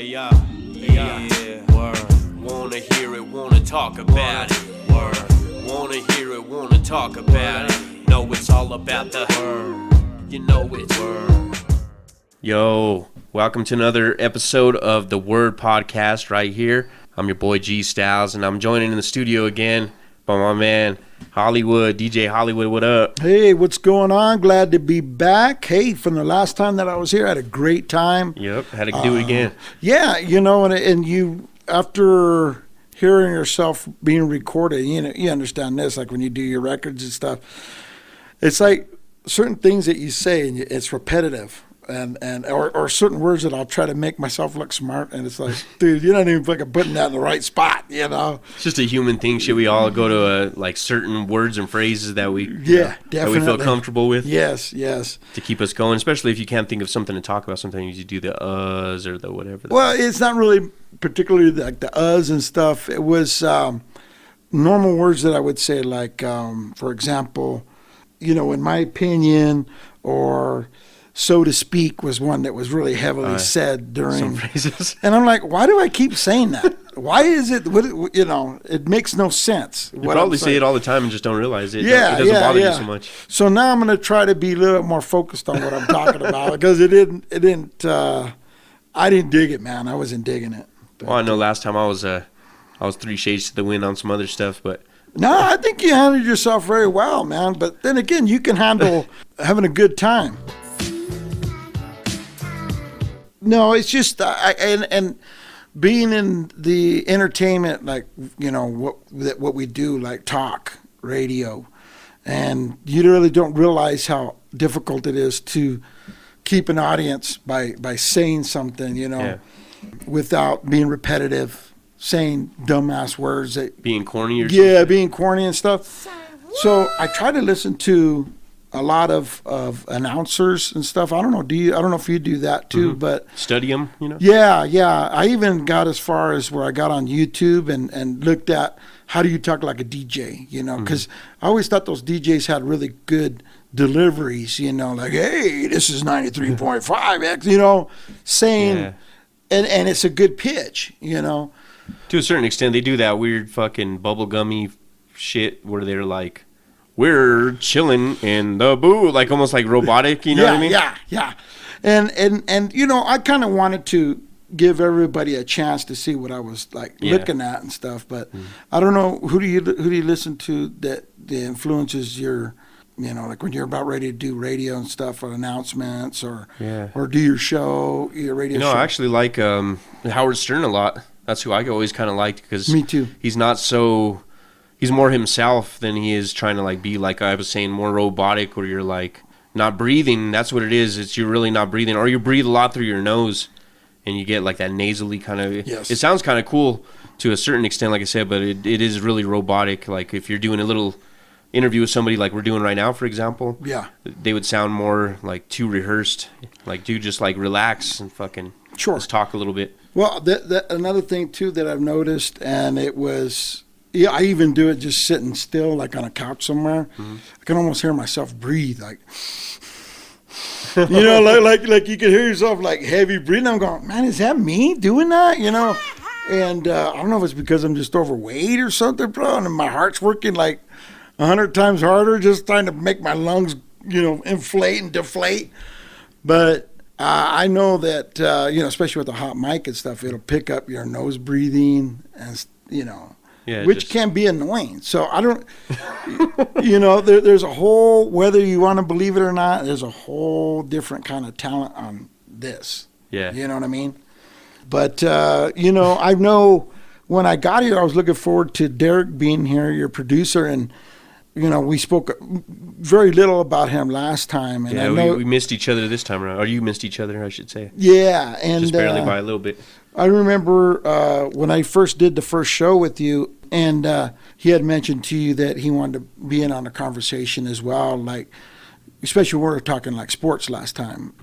Hey y'all, yeah, word. Wanna hear it, wanna talk about it, word. Wanna hear it, wanna talk about it. Know it's all about the word. You know it's word. Yo, welcome to another episode of the Word Podcast right here. I'm your boy G-Stylez, and I'm joining in the studio again by my man Hollywood, DJ Hollywood. What up? Hey, what's going on? Glad to be back. Hey, from the last time that I was here, I had a great time. Yep, had to do it again. Yeah, you know, and you, after hearing yourself being recorded, you understand this, like when you do your records and stuff, it's like certain things that you say, and it's repetitive. Or certain words that I'll try to make myself look smart, and it's like, dude, you're not even fucking putting that in the right spot, you know. It's just a human thing. Should we all go to like certain words and phrases that we definitely that we feel comfortable with? Yes, to keep us going, especially if you can't think of something to talk about. Sometimes you do the uhs or the whatever. Well, it's not really particularly like the uhs and stuff. It was normal words that I would say, like for example, you know, in my opinion, or so to speak, was one that was really heavily said during some phrases. And I'm like, why do I keep saying that? Why is it, you know, it makes no sense. You probably say it all the time and just don't realize it. Yeah, it doesn't bother you so much. So now I'm going to try to be a little bit more focused on what I'm talking about, because I didn't dig it, man. I wasn't digging it. But, well, I know last time I was 3 shades to the wind on some other stuff, but no, I think you handled yourself very well, man. But then again, you can handle having a good time. No, it's just and being in the entertainment, like, you know, what we do, like talk radio, and you really don't realize how difficult it is to keep an audience by saying something, you know, without being repetitive, saying dumbass words that being corny or something. Yeah, being corny and stuff. So I try to listen to a lot of announcers and stuff. I don't know if you do that too, but study them, you know? Yeah. I even got as far as where I got on YouTube and looked at how do you talk like a DJ, you know, because I always thought those DJs had really good deliveries, you know, like, hey, this is 93.5X, you know, saying, and it's a good pitch, you know. To a certain extent, they do that weird fucking bubblegummy shit where they're like, we're chilling in the booth, like almost like robotic, you know what I mean? Yeah. And you know, I kind of wanted to give everybody a chance to see what I was like looking at and stuff, but I don't know, who do you listen to that influences your, you know, like when you're about ready to do radio and stuff, or announcements, or do your show, your radio show? I actually like Howard Stern a lot. That's who I always kind of liked, because me too. He's more himself than he is trying to like be, like I was saying, more robotic, where you're like not breathing. That's what it is. It's you're really not breathing, or you breathe a lot through your nose and you get like that nasally kind of, it sounds kind of cool to a certain extent, like I said, but it is really robotic. Like if you're doing a little interview with somebody like we're doing right now, for example, they would sound more like too rehearsed. Like, dude, just like relax and fucking let's talk a little bit. Well, another thing too that I've noticed, and it was, I even do it just sitting still, like on a couch somewhere. I can almost hear myself breathe, like, you know, like you can hear yourself like heavy breathing. I'm going, man, is that me doing that? You know, and I don't know if it's because I'm just overweight or something, bro, and my heart's working like 100 times harder, just trying to make my lungs, you know, inflate and deflate. But I know that, you know, especially with the hot mic and stuff, it'll pick up your nose breathing, and, you know, which can be annoying. So I don't, you know, there's a whole, whether you want to believe it or not, there's a whole different kind of talent on this. Yeah. You know what I mean? But, you know, I know when I got here, I was looking forward to Derek being here, your producer, and, you know, we spoke very little about him last time. And I know we missed each other this time around. Or you missed each other, I should say. Yeah. And just barely by a little bit. I remember when I first did the first show with you, and he had mentioned to you that he wanted to be in on a conversation as well, like, especially when we were talking like sports last time.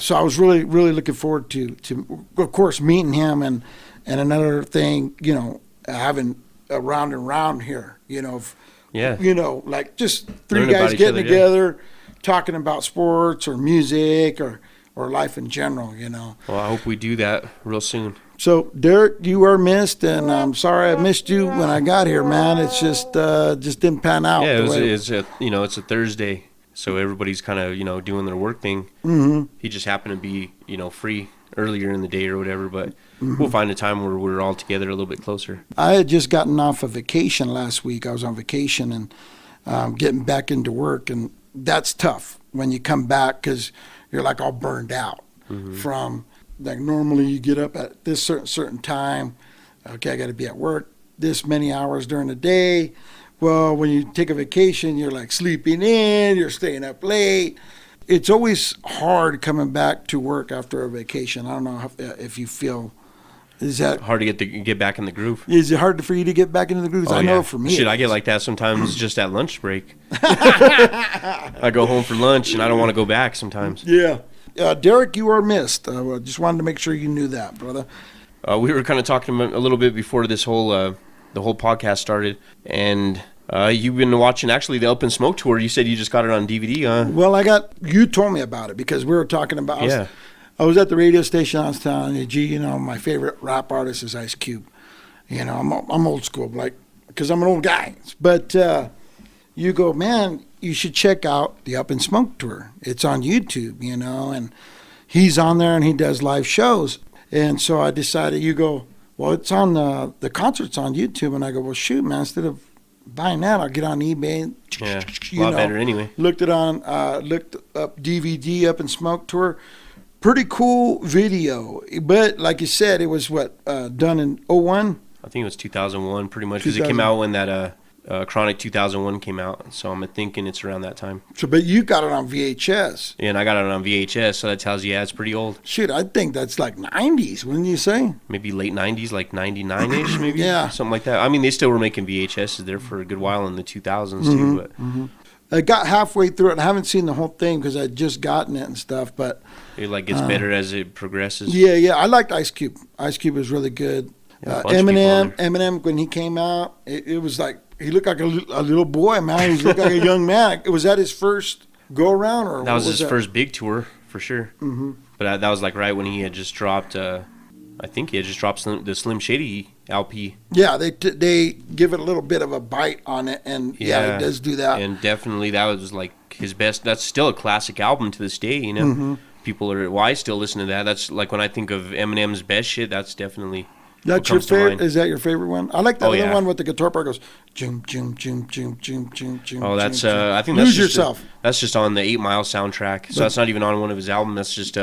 So I was really, really looking forward to of course, meeting him, and another thing, you know, having a round and round here, you know, you know, like just three guys getting together, talking about sports or music or or life in general, you know. Well, I hope we do that real soon. So, Derek, you are missed, and I'm sorry I missed you when I got here, man. It's just didn't pan out. Yeah, it's a Thursday, so everybody's kind of, doing their work thing. Mm-hmm. He just happened to be, free earlier in the day or whatever, but we'll find a time where we're all together a little bit closer. I had just gotten off a vacation last week. I was on vacation and getting back into work, and that's tough when you come back because you're like all burned out from like normally you get up at this certain time. Okay, I got to be at work this many hours during the day. Well, when you take a vacation, you're like sleeping in, you're staying up late. It's always hard coming back to work after a vacation. I don't know if you feel, is that hard to get back in the groove? Is it hard for you to get back into the groove? I know for me. Shit, I get like that sometimes just at lunch break. I go home for lunch and I don't want to go back sometimes. Yeah. Derek, you are missed. Just wanted to make sure you knew that, brother. We were kind of talking a little bit before this whole the whole podcast started, and you've been watching actually the Up in Smoke tour. You said you just got it on DVD, huh? Well, you told me about it because we were talking about. Yeah. I was at the radio station. I was telling you, G, my favorite rap artist is Ice Cube. I'm old school, like because I'm an old guy. But you go, man, you should check out the Up in Smoke tour. It's on YouTube, and he's on there and he does live shows. And so I decided, you go, well, it's on the concert's on YouTube. And I go, well, shoot, man, instead of buying that, I'll get on eBay. Yeah, a lot better anyway. Looked up DVD Up in Smoke tour. Pretty cool video. But like you said, it was done in 01? I think it was 2001 pretty much because it came out when that Chronic 2001 came out. So I'm thinking it's around that time. So, but you got it on VHS. Yeah, and I got it on VHS, so that tells you, it's pretty old. Shit, I think that's like 90s, wouldn't you say? Maybe late 90s, like 99-ish maybe? Yeah. Something like that. I mean, they still were making VHSs there for a good while in the 2000s too. But I got halfway through it. I haven't seen the whole thing because I'd just gotten it and stuff, but it gets better as it progresses. Yeah. I liked Ice Cube. Ice Cube was really good. Yeah, Eminem, when he came out, it was like, he looked like a little boy, man. He looked like a young man. Was that his first go-around? Or that was his first big tour, for sure. Mm-hmm. But that was like right when he had just dropped, I think he had just dropped the Slim Shady LP. Yeah, they give it a little bit of a bite on it, and yeah, it does do that. And definitely that was like his best. That's still a classic album to this day, People are, I still listen to that. That's like when I think of Eminem's best shit, that's definitely... That's your favorite? Is that your favorite one? I like that other one with the guitar part goes, jum, jum, jum, jum, jum, jum, jum. Oh, that's, jum, I think that's Lose Yourself. That's just on the 8 Mile soundtrack. So that's not even on one of his albums. That's just,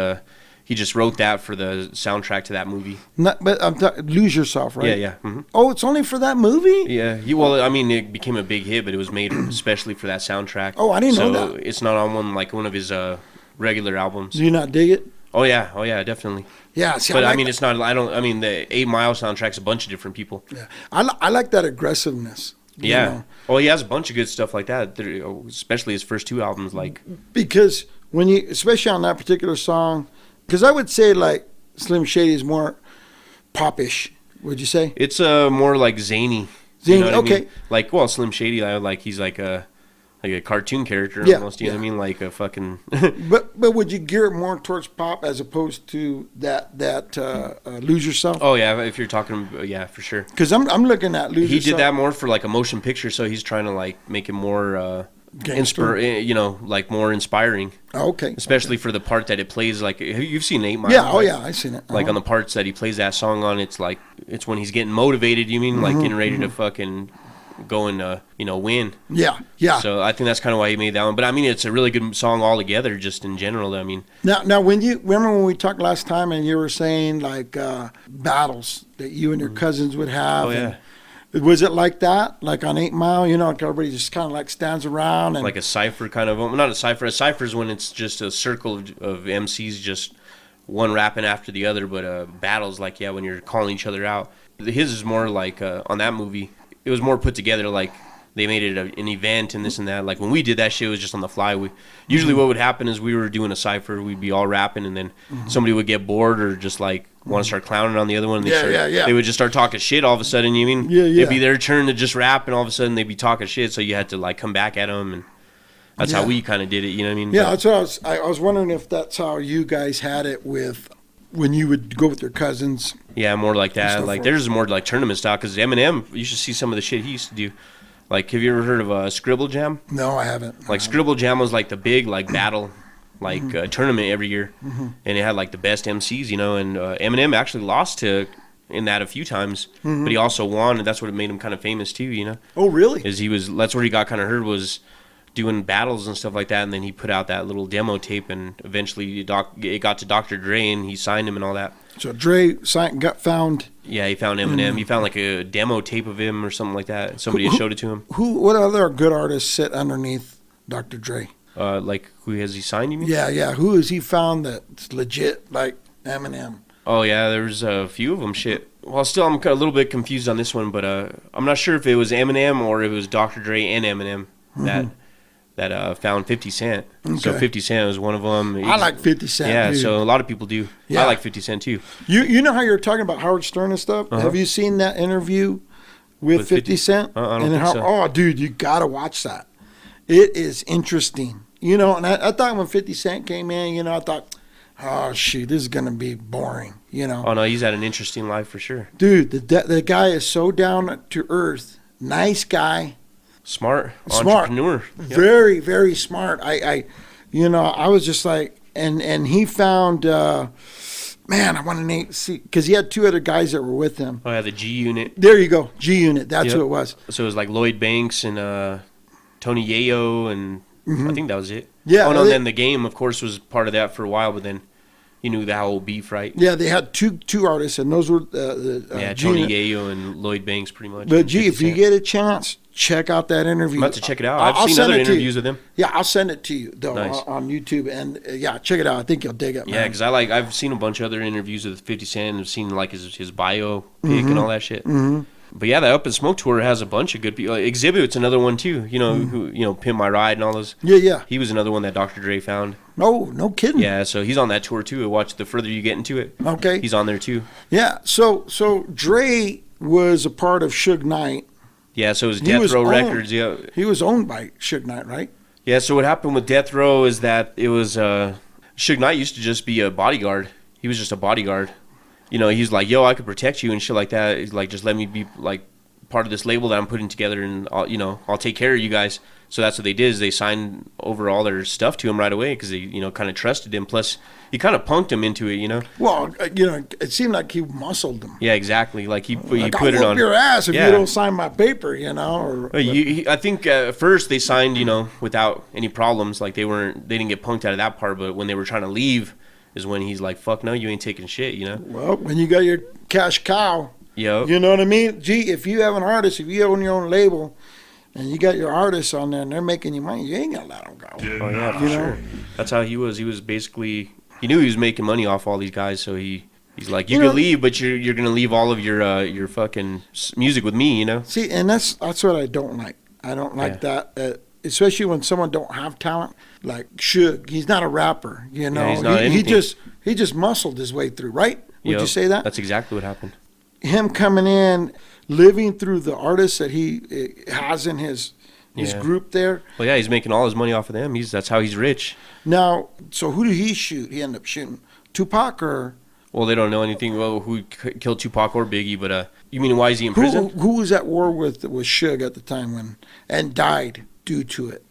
he just wrote that for the soundtrack to that movie. But I'm Lose Yourself, right? Yeah. Mm-hmm. Oh, it's only for that movie? Yeah. Well, I mean, it became a big hit, but it was made especially for that soundtrack. Oh, I didn't know that. So it's not on one of his regular albums. Do you not dig it? Oh yeah, definitely. Yeah, see, but I mean, it's not. The 8 Mile soundtrack's a bunch of different people. Yeah, I like that aggressiveness. Yeah. Oh, he has a bunch of good stuff like that, especially his first 2 albums. Like because when you, especially on that particular song, because I would say like Slim Shady is more popish. Would you say? It's more like zany. Zany. You know what okay. I mean? Like Slim Shady, he's like a cartoon character almost. You know what I mean? Like a fucking. but would you gear it more towards pop as opposed to that Lose Yourself? Oh yeah, if you're talking, for sure. Because I'm looking at Lose Yourself. He did that more for like a motion picture, so he's trying to like make it more more inspiring. Oh, okay. Especially for the part that it plays. Like you've seen 8 Mile. Yeah. Oh yeah, I've seen it. Like on the parts that he plays that song on, it's when he's getting motivated. You mean like getting ready to fucking go and win. Yeah. So I think that's kind of why he made that one. But I mean, it's a really good song altogether, just in general. I mean, now when you remember when we talked last time and you were saying like battles that you and your cousins would have. Oh yeah. Was it like that? Like on 8 Mile, like everybody just kind of like stands around and like a cipher kind of. Not a cipher. A cipher is when it's just a circle of MCs, just one rapping after the other. But battles, like when you're calling each other out. His is more like on that movie. It was more put together, like they made it an event and this and that. Like when we did that shit, it was just on the fly. Usually what would happen is we were doing a cipher, we'd be all rapping, and then somebody would get bored or just like want to start clowning on the other one. They would just start talking shit all of a sudden. You mean? Yeah. It'd be their turn to just rap, and all of a sudden they'd be talking shit, so you had to like come back at them. And That's how we kind of did it. You know what I mean? Yeah, that's what I was wondering if that's how you guys had it with when you would go with your cousins. Yeah, more like that. Like there's more like tournament style because Eminem, you should see some of the shit he used to do. Like, have you ever heard of Scribble Jam? No, I haven't. Like Scribble Jam was like the big like battle, like tournament every year, and it had like the best MCs, you know. And Eminem actually lost in that a few times, but he also won, and that's what made him kind of famous too, you know. Oh, really? That's where he got kind of heard, was doing battles and stuff like that, and then he put out that little demo tape, and eventually it got to Dr. Dre, and he signed him and all that. So Dre got found. Yeah, he found Eminem. He found like a demo tape of him or something like that. Somebody had showed it to him. What other good artists sit underneath Dr. Dre? Like who has he signed? You mean? Yeah. Who has he found that's legit like Eminem? Oh yeah, there's a few of them. Shit. Well, still I'm a little bit confused on this one, but I'm not sure if it was Eminem or if it was Dr. Dre and Eminem that found 50 Cent. Okay. So 50 Cent was one of them. I like 50 Cent. Yeah, dude. so a lot of people do. Yeah. I like 50 Cent too. You know how you're talking about Howard Stern and stuff? Have you seen that interview with 50 Cent? I don't think so. Oh, dude, you got to watch that. It is interesting. You know, and I thought when 50 Cent came in, you know, I thought, oh, shoot, this is going to be boring, you know. Oh, no, he's had an interesting life for sure. Dude, the guy is so down to earth. Nice guy. Smart. Entrepreneur. Yep. Very, very smart. I was just like, and he found, man, I want to see, because he had two other guys that were with him. Oh, yeah, the G Unit. There you go, G Unit. That's who it was. So it was like Lloyd Banks and Tony Yayo, and I think that was it. Yeah. Oh, no, then The Game, of course, was part of that for a while, but then you knew the whole beef, right? Yeah, they had two artists, and those were Tony Yayo and Lloyd Banks, pretty much. But G, if you get a chance, check out that interview. I'm about to check it out. I've seen other interviews with him. Yeah, I'll send it to you though nice. on YouTube, and check it out. I think you'll dig it, man. Yeah, because I've seen a bunch of other interviews with 50 Cent, and I've seen like his bio pic and all that shit. But yeah, the Up in Smoke tour has a bunch of good people. Exhibit's another one too. You know who Pimp My Ride and all those. Yeah. He was another one that Dr. Dre found. No kidding. Yeah, so he's on that tour too. I watched The Further You Get Into It. Okay. He's on there too. Yeah. So Dre was a part of Suge Knight. Yeah, so it was Death Row Records. Yeah. He was owned by Suge Knight, right? Yeah. So what happened with Death Row is that it was Suge Knight used to just be a bodyguard. He was just a bodyguard. You know, he's like, yo, I could protect you and shit like that. He's like, just let me be like part of this label that I'm putting together, and I'll take care of you guys. So that's what they did, is they signed over all their stuff to him right away because they kind of trusted him. Plus he kind of punked him into it. Well, it seemed like he muscled him. Yeah, exactly. Like he put it I'll on whoop your ass if you don't sign my paper. I think at first they signed without any problems. Like they didn't get punked out of that part. But when they were trying to leave is when he's like, fuck no, you ain't taking shit. Well, when you got your cash cow. Yep. You know what I mean? Gee, if you have an artist, if you own your own label, and you got your artists on there and they're making you money, you ain't gonna let them go. Oh yeah, for sure. That's how he was. He was basically, he knew he was making money off all these guys, so he's like, you can leave, but you're gonna leave all of your fucking music with me, See, and that's what I don't like. I don't like that, especially when someone don't have talent. Like Suge, he's not a rapper, Yeah, he's not anything. He just muscled his way through, right? Would you say that? That's exactly what happened. Him coming in, living through the artists that he has in his group there. Well, yeah, he's making all his money off of them. That's how he's rich. Now, so who did he shoot? He ended up shooting Tupac or? Well, they don't know anything about who killed Tupac or Biggie, but you mean why is he in prison? Who was at war with Suge at the time and died due to it?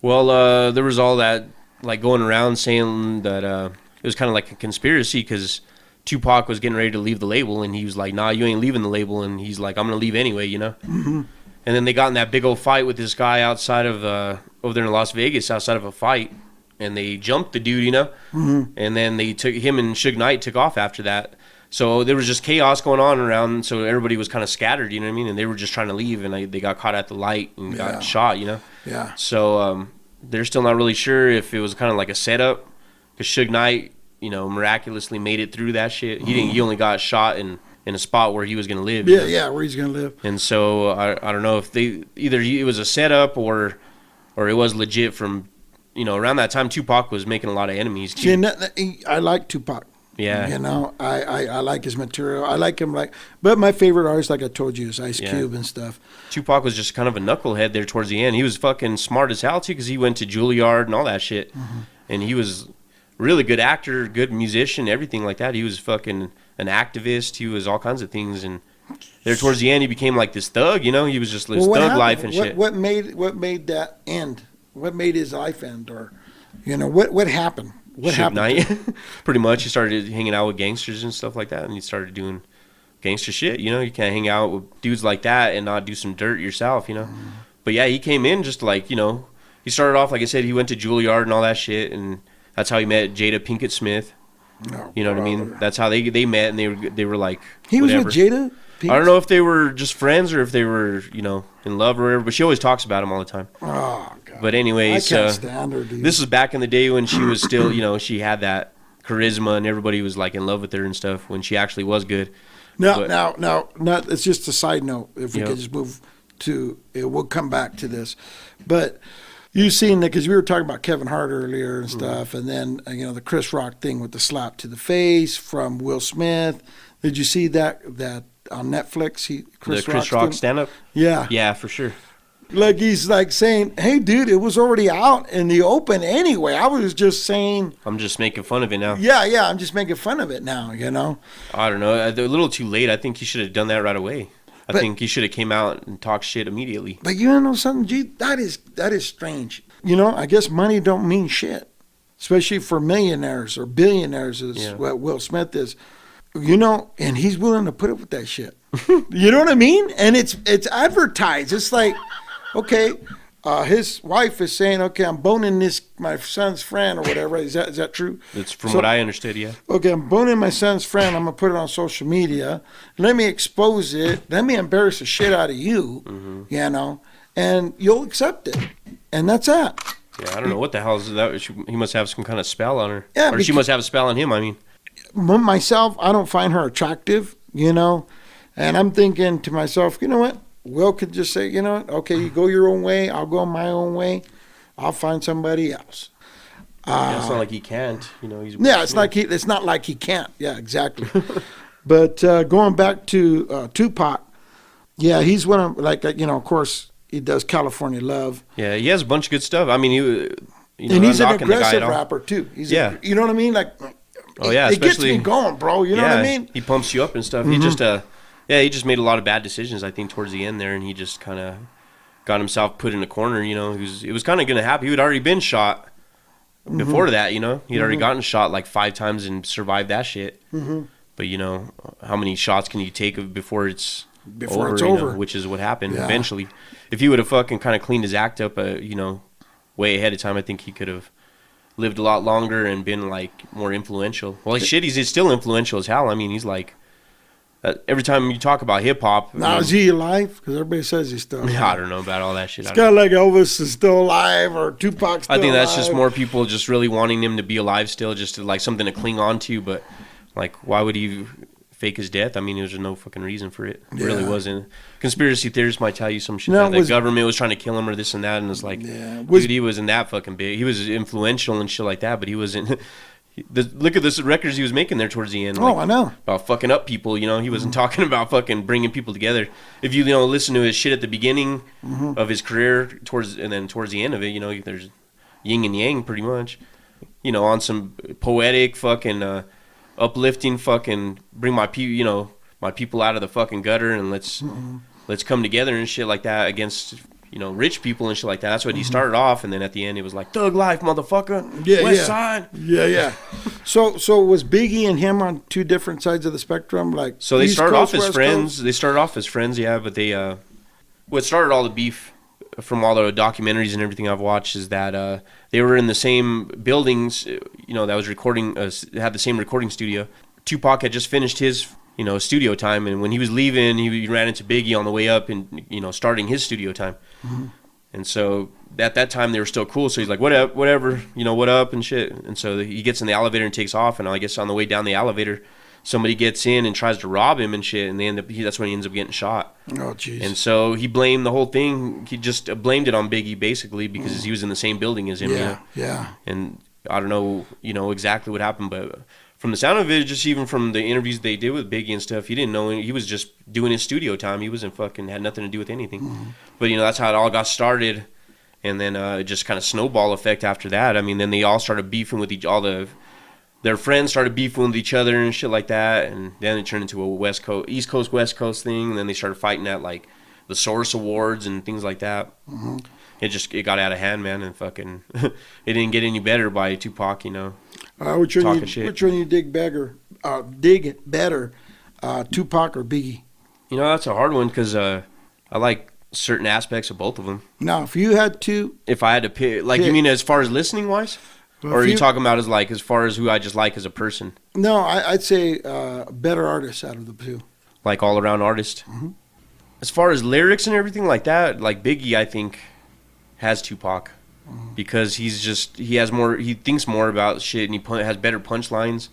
Well, there was all that like going around saying that it was kind of like a conspiracy because Tupac was getting ready to leave the label, and he was like, nah, you ain't leaving the label. And he's like, I'm going to leave anyway, Mm-hmm. And then they got in that big old fight with this guy outside of, over there in Las Vegas, outside of a fight. And they jumped the dude, Mm-hmm. And then they took him, and Suge Knight took off after that. So there was just chaos going on around. So everybody was kind of scattered, you know what I mean? And they were just trying to leave, and they got caught at the light and got shot, Yeah. So they're still not really sure if it was kind of like a setup, because Suge Knight, miraculously made it through that shit. He only got shot in a spot where he was going to live. Yeah, where he's going to live. And so I don't know if either it was a setup or it was legit from, around that time Tupac was making a lot of enemies too. See, I like Tupac. Yeah. You know, I like his material. I like him but my favorite artist, like I told you, is Ice Cube and stuff. Tupac was just kind of a knucklehead there towards the end. He was fucking smart as hell too, because he went to Juilliard and all that shit. And he was really good actor, good musician, everything like that. He was fucking an activist. He was all kinds of things. And there towards the end, he became like this thug, you know? He was just this thug happened? life and shit. What made that end? What made his life end? Or, you know, what happened? What Suge happened? Knight. Pretty much. He started hanging out with gangsters and stuff like that, and he started doing gangster shit. You know, you can't hang out with dudes like that and not do some dirt yourself, you know? But yeah, he came in just like, you know, he started off, like I said, he went to Juilliard and all that shit, and that's how he met Jada Pinkett Smith. You know what I mean? That's how they met, and they were like, he whatever. was with Jada Pinkett? I don't know if they were just friends or if they were, you know, in love or whatever, but she always talks about him all the time. Oh, God. But anyways, I can't stand her, dude. this is back in the day when she was still, you know, she had that charisma and everybody was like in love with her and stuff when she actually was good. Now, it's just a side note. If we could just move to, we'll come back to this. But you've seen that, because we were talking about Kevin Hart earlier and stuff, and then, you know, the Chris Rock thing with the slap to the face from Will Smith. Did you see that on Netflix? Chris Rock stand-up? Yeah. Yeah, for sure. Like, he's like saying, hey, dude, it was already out in the open anyway. I was just saying. I'm just making fun of it now. Yeah, I'm just making fun of it now, you know? I don't know. They're a little too late. I think he should have done that right away. I think he should have came out and talked shit immediately. But you know something, G? That is strange. You know, I guess money don't mean shit, especially for millionaires or billionaires, is what Will Smith is. You know, and he's willing to put up with that shit. You know what I mean? And it's advertised. It's like, okay, his wife is saying, okay, I'm boning my son's friend or whatever. Is that true? It's from what I understood, yeah. Okay, I'm boning my son's friend. I'm going to put it on social media. Let me expose it. Let me embarrass the shit out of you, you know, and you'll accept it. And that's that. Yeah, I don't know what the hell is that. He must have some kind of spell on her. Yeah, or she must have a spell on him, I mean. Myself, I don't find her attractive, you know, and I'm thinking to myself, you know what? Will could just say, you know what? Okay, you go your own way. I'll go my own way. I'll find somebody else. It's not like he can't, you know. It's not like he can't. Yeah, exactly. But going back to Tupac, yeah, he's one of, like, you know, of course, he does California Love. Yeah, he has a bunch of good stuff. I mean, and he's an aggressive rapper too. You know what I mean? Like, oh yeah, it gets me going, bro. You know what I mean? He pumps you up and stuff. He just he just made a lot of bad decisions, I think, towards the end there, and he just kind of got himself put in a corner. You know, it was kind of going to happen. He had already been shot before that. You know, he'd already gotten shot like 5 times and survived that shit. But you know, how many shots can you take before it's over? You know, which is what happened eventually. If he would have fucking kind of cleaned his act up, you know, way ahead of time, I think he could have lived a lot longer and been like more influential. Well, he's still influential as hell. I mean, he's like, every time you talk about hip hop. Now, is he alive? Because everybody says he's still alive. I don't know about all that shit. It's kind of like Elvis is still alive or Tupac's still alive. I think that's just more people just really wanting him to be alive still, just to, like, something to cling on to. But like, why would he fake his death? I mean, there's no fucking reason for it. It really wasn't. Conspiracy theorists might tell you some shit. The government was trying to kill him or this and that, and it's like, dude, he wasn't that fucking big. He was influential and shit like that, but he wasn't. Look at the records he was making there towards the end. I know. About fucking up people, you know. He wasn't talking about fucking bringing people together. If you know, listen to his shit at the beginning of his career and then towards the end of it, you know, there's yin and yang pretty much. You know, on some poetic fucking uplifting fucking bring my people out of the fucking gutter and let's come together and shit like that against, you know, rich people and shit like that. That's what he started off, and then at the end it was like thug life, motherfucker. West Side. Yeah. So was Biggie and him on two different sides of the spectrum? Like, so they started off as friends. They started off as friends, yeah. But they what started all the beef from all the documentaries and everything I've watched is that they were in the same buildings. You know, that was recording. Had the same recording studio. Tupac had just finished his, you know, studio time, and when he was leaving, he ran into Biggie on the way up and, you know, starting his studio time. And so at that time they were still cool, so he's like, whatever, you know, what up and shit. And so he gets in the elevator and takes off, and I guess on the way down the elevator somebody gets in and tries to rob him and shit, and that's when he ends up getting shot. Oh jeez. And so he blamed the whole thing, he just blamed it on Biggie basically because he was in the same building as him. Yeah. And I don't know, you know, exactly what happened, but from the sound of it, just even from the interviews they did with Biggie and stuff, you didn't know he was just doing his studio time. He wasn't fucking had nothing to do with anything. Mm-hmm. But that's how it all got started, and then it just kind of snowball effect after that. I mean, then they all started beefing with their friends started beefing with each other and shit like that, and then it turned into a East Coast West Coast thing, and then they started fighting at like the Source Awards and things like that. Mm-hmm. It got out of hand, man, and fucking it didn't get any better by Tupac, Which one you dig better, Tupac or Biggie? That's a hard one because I like certain aspects of both of them. Now, if you had to, if I had to pick, you mean as far as listening wise, or are you talking about as far as who I just like as a person? No, I'd say better artist out of the two, like all around artist. Mm-hmm. As far as lyrics and everything like that, like Biggie, I think has Tupac. Because he thinks more about shit, and he has better punchlines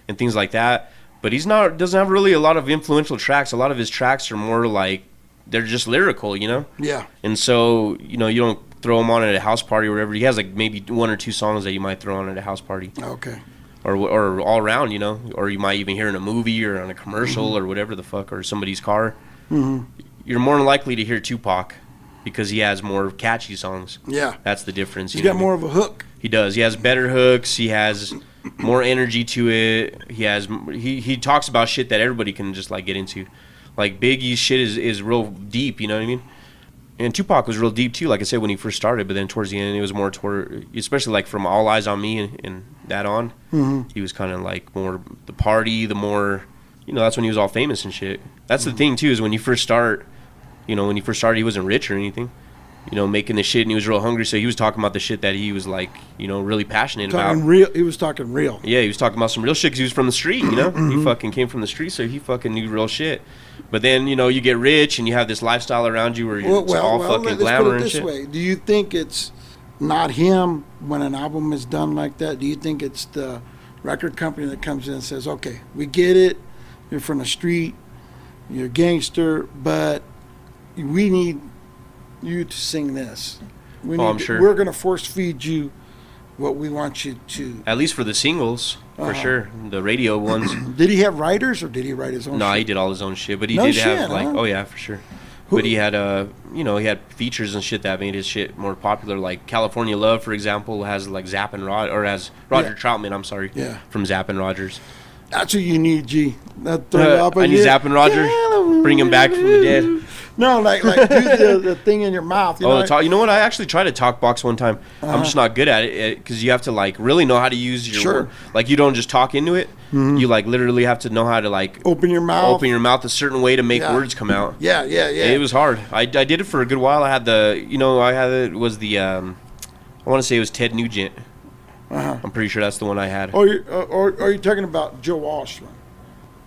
and things like that. But doesn't have really a lot of influential tracks. A lot of his tracks are more like they're just lyrical, Yeah. And so you don't throw him on at a house party or whatever. He has like maybe one or two songs that you might throw on at a house party. Okay. Or all around, or you might even hear in a movie or on a commercial or whatever the fuck, or somebody's car. Mm-hmm. You're more likely to hear Tupac. Because he has more catchy songs. Yeah. That's the difference. He's got more of a hook. He does. He has better hooks. He has more energy to it. He talks about shit that everybody can just like get into. Like Biggie's shit is real deep, you know what I mean? And Tupac was real deep too, like I said, when he first started, but then towards the end it was more toward, especially like from All Eyes on Me and that on, he was kind of like more the party, the more, that's when he was all famous and shit. That's the thing too, is when you first start, when he first started, he wasn't rich or anything, making the shit, and he was real hungry. So he was talking about the shit that he was like, really passionate about. He was talking real. Yeah, he was talking about some real shit because he was from the street, He fucking came from the street, so he fucking knew real shit. But then, you get rich and you have this lifestyle around you where you're all fucking glamour and shit. Let's put it this way. Do you think it's not him when an album is done like that? Do you think it's the record company that comes in and says, okay, we get it, you're from the street, you're a gangster, but we need you to sing this. I'm sure. We're going to force feed you what we want you to. At least for the singles, for sure. The radio ones. Did he have writers or did he write his own shit? No, he did all his own shit. But he did have, oh yeah, for sure. But he had, he had features and shit that made his shit more popular. Like California Love, for example, has like Zapp and has Roger Troutman, I'm sorry. Yeah. From Zapp and Rogers. That's what you need, G. I need Zapp and Roger. Bring him back from the dead. No, like do the thing in your mouth. You know what? I actually tried to talk box one time. I'm just not good at it because you have to like really know how to use your word. Like you don't just talk into it. Mm-hmm. You like literally have to know how to like open your mouth a certain way to make words come out. Yeah. It was hard. I did it for a good while. I had I want to say it was Ted Nugent. I'm pretty sure that's the one I had. Or are you talking about Joe Walsh one?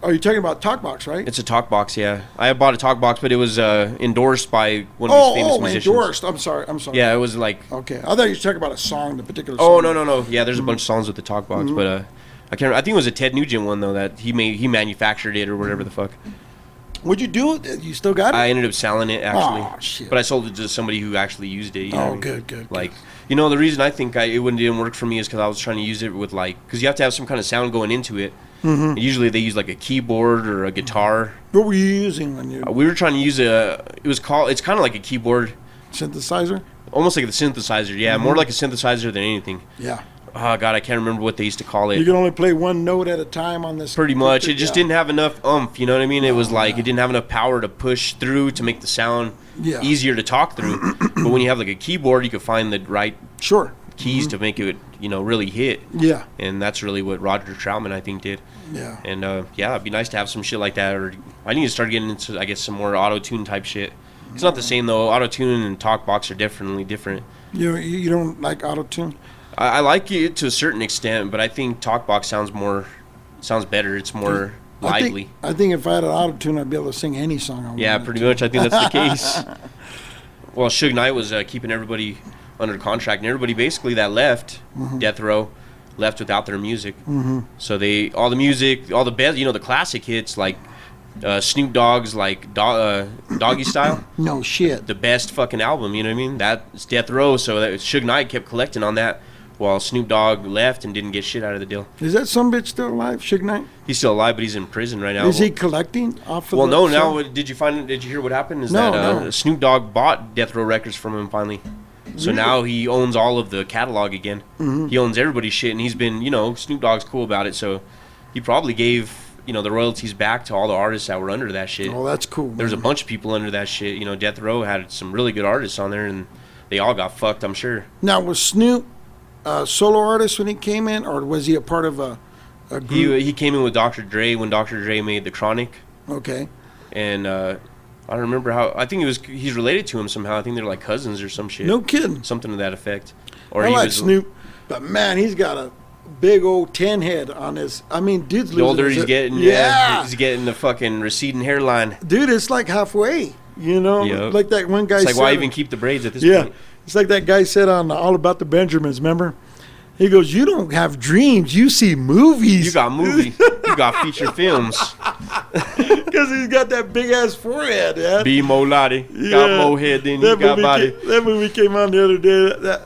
Are you talking about Talkbox, right? It's a Talkbox, yeah. I bought a Talkbox, but it was endorsed by one of these famous musicians. Endorsed. I'm sorry. Yeah, it was like... Okay. I thought you were talking about a song, the particular song. Oh, no. Yeah, there's a bunch of songs with the Talkbox, but I can't. I think it was a Ted Nugent one, though, that he manufactured it or whatever the fuck. What'd you do with it? You still got it? I ended up selling it, actually. Oh, shit. But I sold it to somebody who actually used it. Good. Like, the reason I think it didn't work for me is because I was trying to use it with, like... Because you have to have some kind of sound going into it. Mm-hmm. Usually they use, like, a keyboard or a guitar. What were you using when you... we were trying to use it's kind of like a keyboard. Synthesizer? Almost like the synthesizer, yeah. Mm-hmm. More like a synthesizer than anything. Yeah. Oh, God, I can't remember what they used to call it. You can only play one note at a time on this. Pretty much. It just didn't have enough oomph, you know what I mean? It was like it didn't have enough power to push through to make the sound easier to talk through. But when you have like a keyboard, you can find the right keys to make it, really hit. Yeah. And that's really what Roger Troutman, I think, did. Yeah. And, it'd be nice to have some shit like that. Or I need to start getting into, I guess, some more auto-tune type shit. It's not the same, though. Auto-tune and Talkbox are definitely different. You don't like auto-tune? I like it to a certain extent, but I think Talkbox sounds better. It's more lively. I think if I had an auto-tune, I'd be able to sing any song I want. Yeah, pretty much. I think that's the case. Well, Suge Knight was keeping everybody under contract, and everybody basically that left Death Row left without their music. Mm-hmm. So all the music, all the best, the classic hits like Snoop Dogg's like Doggy Style. No shit. The best fucking album, you know what I mean? That's Death Row. So Suge Knight kept collecting on that while Snoop Dogg left and didn't get shit out of the deal. Is that some bitch still alive, Suge Knight? He's still alive, but he's in prison right now. Is he collecting off of Well, no. song? Now, did you hear what happened? Is No, that no. Snoop Dogg bought Death Row Records from him finally. So Really? now he owns all of the catalog again. Mhm. He owns everybody's shit, and he's been, Snoop Dogg's cool about it. So he probably gave, the royalties back to all the artists that were under that shit. Oh, that's cool. There's a man. bunch of people under that shit. Death Row had some really good artists on there, and they all got fucked, I'm sure. Now, was Snoop a solo artist when he came in, or was he a part of a group? He came in with Dr. Dre when Dr. Dre made The Chronic, Okay. and I don't remember how. I think he's related to him somehow. I think they're like cousins or some shit. No kidding. Something to that effect. Or I he like was, Snoop, but man, he's got a big old 10 head on his. I mean, dude's The older losing he's his- getting, he's getting the fucking receding hairline. Dude, it's like halfway. Yep. Like that one guy It's like, said. why even keep the braids at this Yeah, point? it's like that guy said on All About the Benjamins. Remember? He goes, "You don't have dreams. You see movies." You got movie. You got feature films. Because he's got that big ass forehead, man. Be more lottie. Got more head than you got body. That movie came on the other day.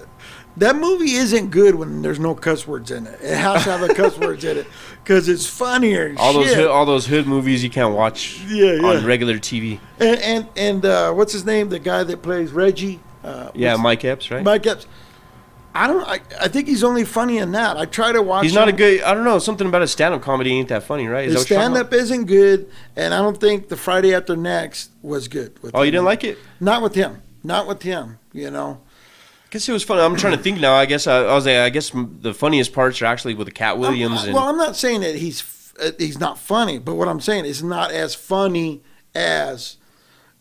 That movie isn't good when there's no cuss words in it. It has to have a cuss words in it because it's funnier. All those hood movies you can't watch on regular TV. And what's his name? The guy that plays Reggie. Mike Epps, right? Mike Epps. I think he's only funny in that. I try to watch. He's not a good. I don't know. Something about his stand-up comedy ain't that funny, right? Is His that what you're talking stand-up isn't good, and I don't think the Friday After Next was good. With about? Oh, you him. didn't like it? Not with him. Not with him. I guess it was funny. I'm trying to think now. I guess I guess the funniest parts are actually with the Cat Williams. I'm not saying that he's not funny, but what I'm saying is not as funny as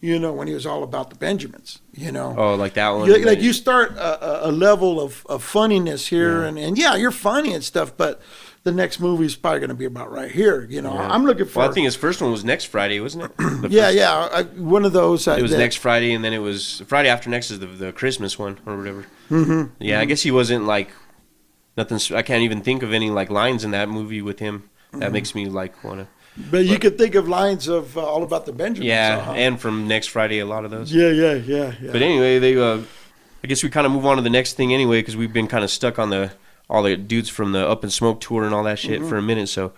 when he was All About the Benjamins. Oh, like that one. Like you start a level of funniness here, and you're funny and stuff, but the next movie is probably going to be about right here. I'm looking for. Well, I think his first one was next Friday, wasn't it? One of those. It was next Friday, and then it was Friday After Next is the Christmas one or whatever. Mm-hmm. Yeah, I guess he wasn't like nothing. I can't even think of any like lines in that movie with him. That makes me like want to. But you could think of lines of All About the Benjamins. Yeah, and from next Friday, a lot of those. Yeah. But anyway, I guess we kind of move on to the next thing anyway, because we've been kind of stuck on all the dudes from the Up in Smoke tour and all that shit for a minute. So,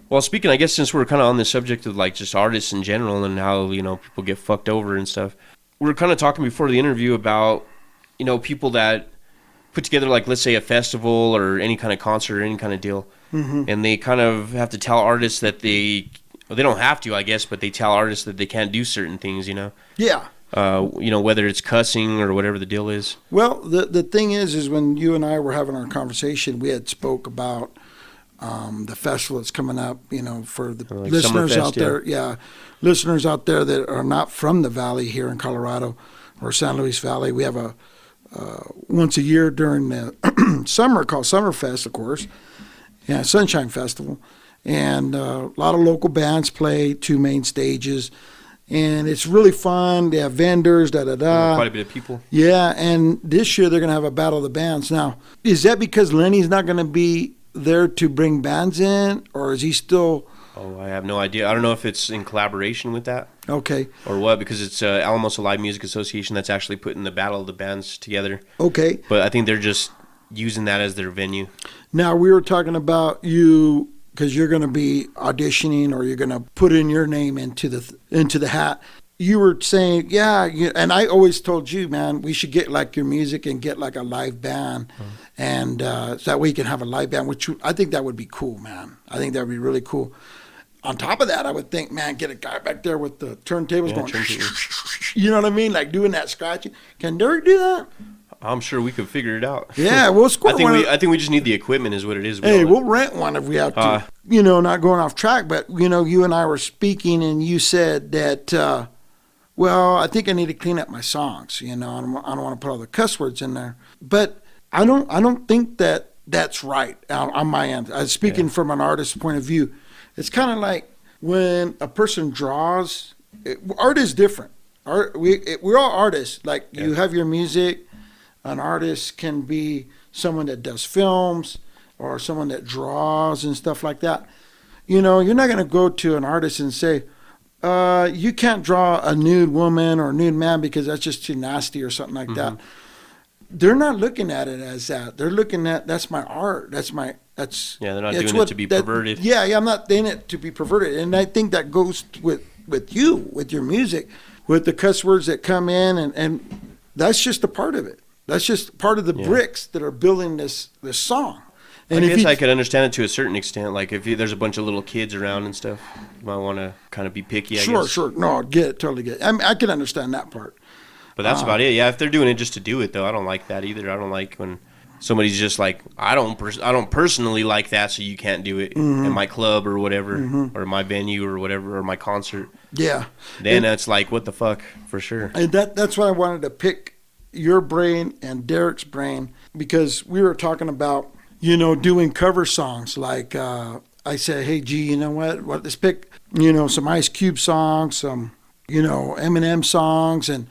well, speaking, I guess since we're kind of on the subject of like just artists in general and how people get fucked over and stuff, we were kind of talking before the interview about people that put together like let's say a festival or any kind of concert or any kind of deal. And they kind of have to tell artists that they don't have to, I guess, but they tell artists that they can't do certain things, Yeah. Whether it's cussing or whatever the deal is. Well, the thing is when you and I were having our conversation, we had spoke about the festival that's coming up, for the like listeners Summerfest, out there. Yeah, listeners out there that are not from the Valley here in Colorado or San Luis Valley. We have a once a year during the summer called Summerfest, of course. Yeah, Sunshine Festival. And a lot of local bands play 2 main stages. And it's really fun. They have vendors, Quite a bit of people. Yeah, and this year they're going to have a Battle of the Bands. Now, is that because Lenny's not going to be there to bring bands in? Or is he still... Oh, I have no idea. I don't know if it's in collaboration with that. Okay. Or what, because it's Alma Live Music Association that's actually putting the Battle of the Bands together. Okay. But I think they're just using that as their venue. Now, we were talking about you, because you're going to be auditioning or you're going to put in your name into the hat. You were saying, and I always told you, man, we should get like your music and get like a live band. And so that way you can have a live band, which I think that would be cool, man. I think that would be really cool. On top of that, I would think, man, get a guy back there with the turntables going, you know what I mean? Like doing that scratching. Can Derek do that? I'm sure we could figure it out. Yeah, we'll score I think we just need the equipment is what it is. We'll rent one if we have to. Not going off track, but, you and I were speaking and you said that, I think I need to clean up my songs. I don't want to put all the cuss words in there. But I don't think that's right on my end. I'm speaking from an artist's point of view. It's kind of like when a person draws, art is different. We're all artists. Like you have your music. An artist can be someone that does films or someone that draws and stuff like that. You're not going to go to an artist and say, you can't draw a nude woman or a nude man because that's just too nasty or something like that. they're not looking at it as that. They're looking at, that's my art. That's they're not doing it to be perverted. Yeah, I'm not in it to be perverted. And I think that goes with you, with your music, with the cuss words that come in, and that's just a part of it. That's just part of the bricks that are building this song. And I guess I could understand it to a certain extent. Like if there's a bunch of little kids around and stuff, you might want to kind of be picky, I guess. Sure. No, I get it, totally get it. I mean, I can understand that part. But that's about it. Yeah, if they're doing it just to do it, though, I don't like that either. I don't like when somebody's just like, I don't personally like that, so you can't do it at my club or whatever, or my venue or whatever, or my concert. Yeah. Then it's like, what the fuck, for sure. And that's why I wanted to pick your brain and Derek's brain, because we were talking about, doing cover songs. Like I said, hey, G, you know what? Let's pick, some Ice Cube songs, some, Eminem songs, and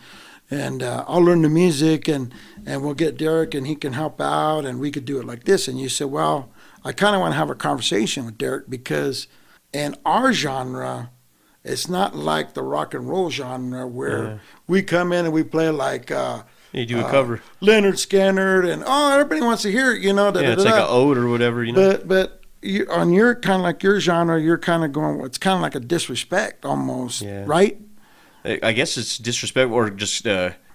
I'll learn the music, and we'll get Derek, and he can help out, and we could do it like this. And you said, well, I kind of want to have a conversation with Derek, because in our genre, it's not like the rock and roll genre where we come in and we play like you do a cover, Leonard Skinner, and everybody wants to hear it, it's like an ode or whatever, But on your kind of like your genre, you're kind of going, it's kind of like a disrespect almost, right? I guess it's disrespectful, or just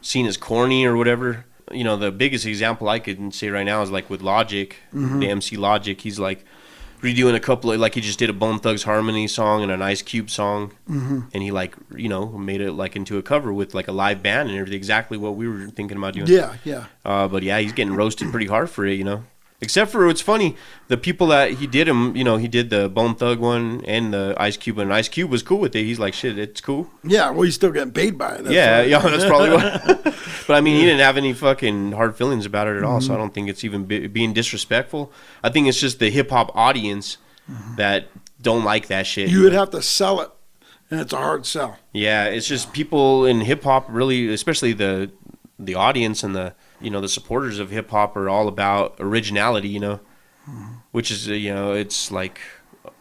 seen as corny or whatever. The biggest example I could say right now is like with Logic, the MC Logic. He's like redoing a couple of, like he just did a Bone Thugs Harmony song and an Ice Cube song, and he made it like into a cover with like a live band and everything, exactly what we were thinking about doing. Yeah. But yeah, he's getting roasted pretty hard for it, Except for, it's funny, the people that he did he did the Bone Thug one and the Ice Cube, and Ice Cube was cool with it. He's like, shit, it's cool. Yeah, well, he's still getting paid by it. That's probably what. But I mean, he didn't have any fucking hard feelings about it at all, so I don't think it's even being disrespectful. I think it's just the hip-hop audience that don't like that shit. You would have to sell it, and it's a hard sell. Yeah, it's just people in hip-hop really, especially the audience and the supporters of hip hop are all about originality, which is, it's like,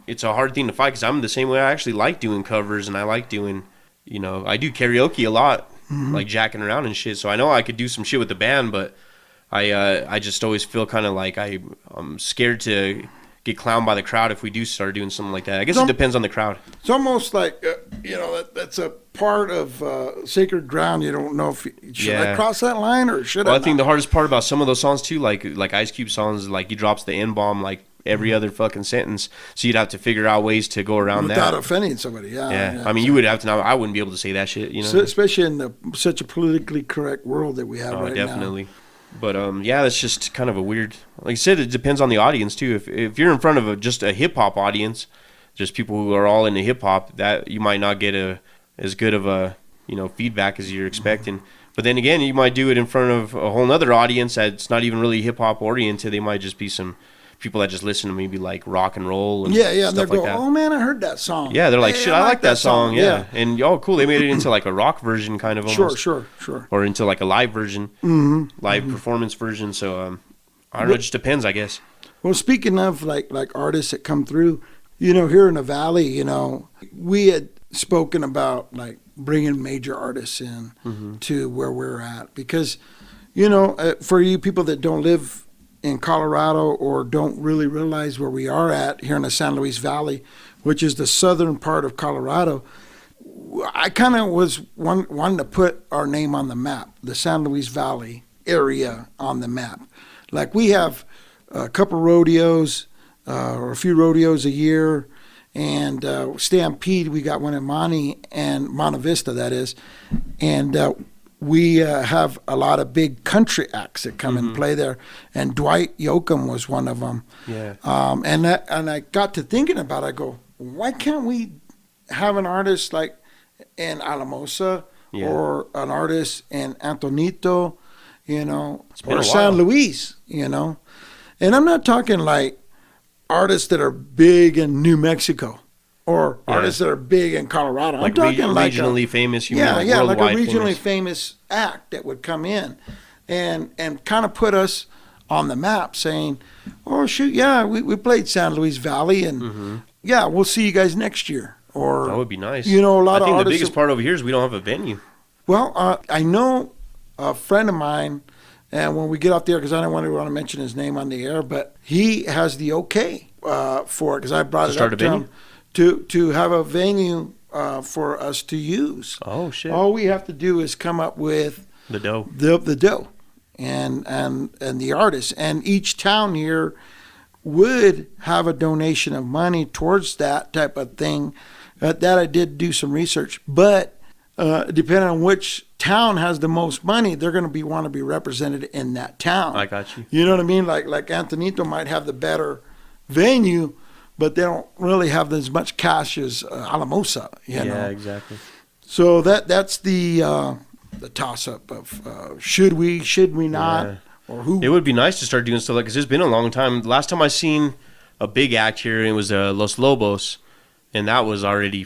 it's a hard thing to fight, because I'm the same way. I actually like doing covers, and I like doing, I do karaoke a lot, like jacking around and shit. So I know I could do some shit with the band, but I just always feel kind of like I'm scared to get clowned by the crowd if we do start doing something like that. I guess it depends on the crowd. It's almost like, that's a part of sacred ground. You don't know if should I cross that line or should I I think the hardest part about some of those songs too, like Ice Cube songs, like he drops the N-bomb like every other fucking sentence, so you'd have to figure out ways to go around without that offending somebody. Yeah. I mean, you would have to. I wouldn't be able to say that shit, So, especially in such a politically correct world that we have right definitely. now. But that's just kind of a weird. Like I said, it depends on the audience too. If you're in front of just a hip hop audience, just people who are all into hip hop, that you might not get as good of a feedback as you're expecting. But then again, you might do it in front of a whole other audience that's not even really hip hop oriented. They might just be some people that just listen to maybe like rock and roll and stuff and they go, like that. oh man, I heard that song. Yeah, they're like, shit, I like that song. Yeah. And cool, they made it into like a rock version kind of almost. Sure. Or into like a live version, live performance version. So I don't know, it just depends, I guess. Well, speaking of like artists that come through, here in the Valley, we had spoken about like bringing major artists in to where we're at, because for you people that don't live in Colorado or don't really realize where we are at here in the San Luis Valley, which is the southern part of Colorado, I kind of was wanting to put our name on the map, the San Luis Valley area on the map. Like we have a couple rodeos or a few rodeos a year, and Stampede, we got one in Monte Vista, that is, and we have a lot of big country acts that come and play there, and Dwight Yoakam was one of them. Yeah. And I got to thinking about it. I go, why can't we have an artist like in Alamosa or an artist in Antonito, or San Luis, And I'm not talking like artists that are big in New Mexico. Or artists that are big in Colorado. Like I'm talking like regionally famous. Like a regionally famous act that would come in, and kind of put us on the map, saying, "Oh shoot, we played San Luis Valley, and we'll see you guys next year." Or that would be nice. A lot of artists. I think the biggest part over here is we don't have a venue. Well, I know a friend of mine, And when we get off the air, because I don't want to mention his name on the air, but he has the okay for it, because I brought it up to him to have a venue for us to use. Oh, shit. All we have to do is come up with the dough. The dough and the artists. And each town here would have a donation of money towards that type of thing. That I did do some research. But depending on which town has the most money, they're going to want to be represented in that town. I got you. You know what I mean? Like Antonito might have the better venue, but they don't really have as much cash as Alamosa. You know? Yeah, exactly. So that's the toss-up of should we not, or who. It would be nice to start doing stuff like, because it's been a long time. Last time I seen a big act here, it was Los Lobos, and that was already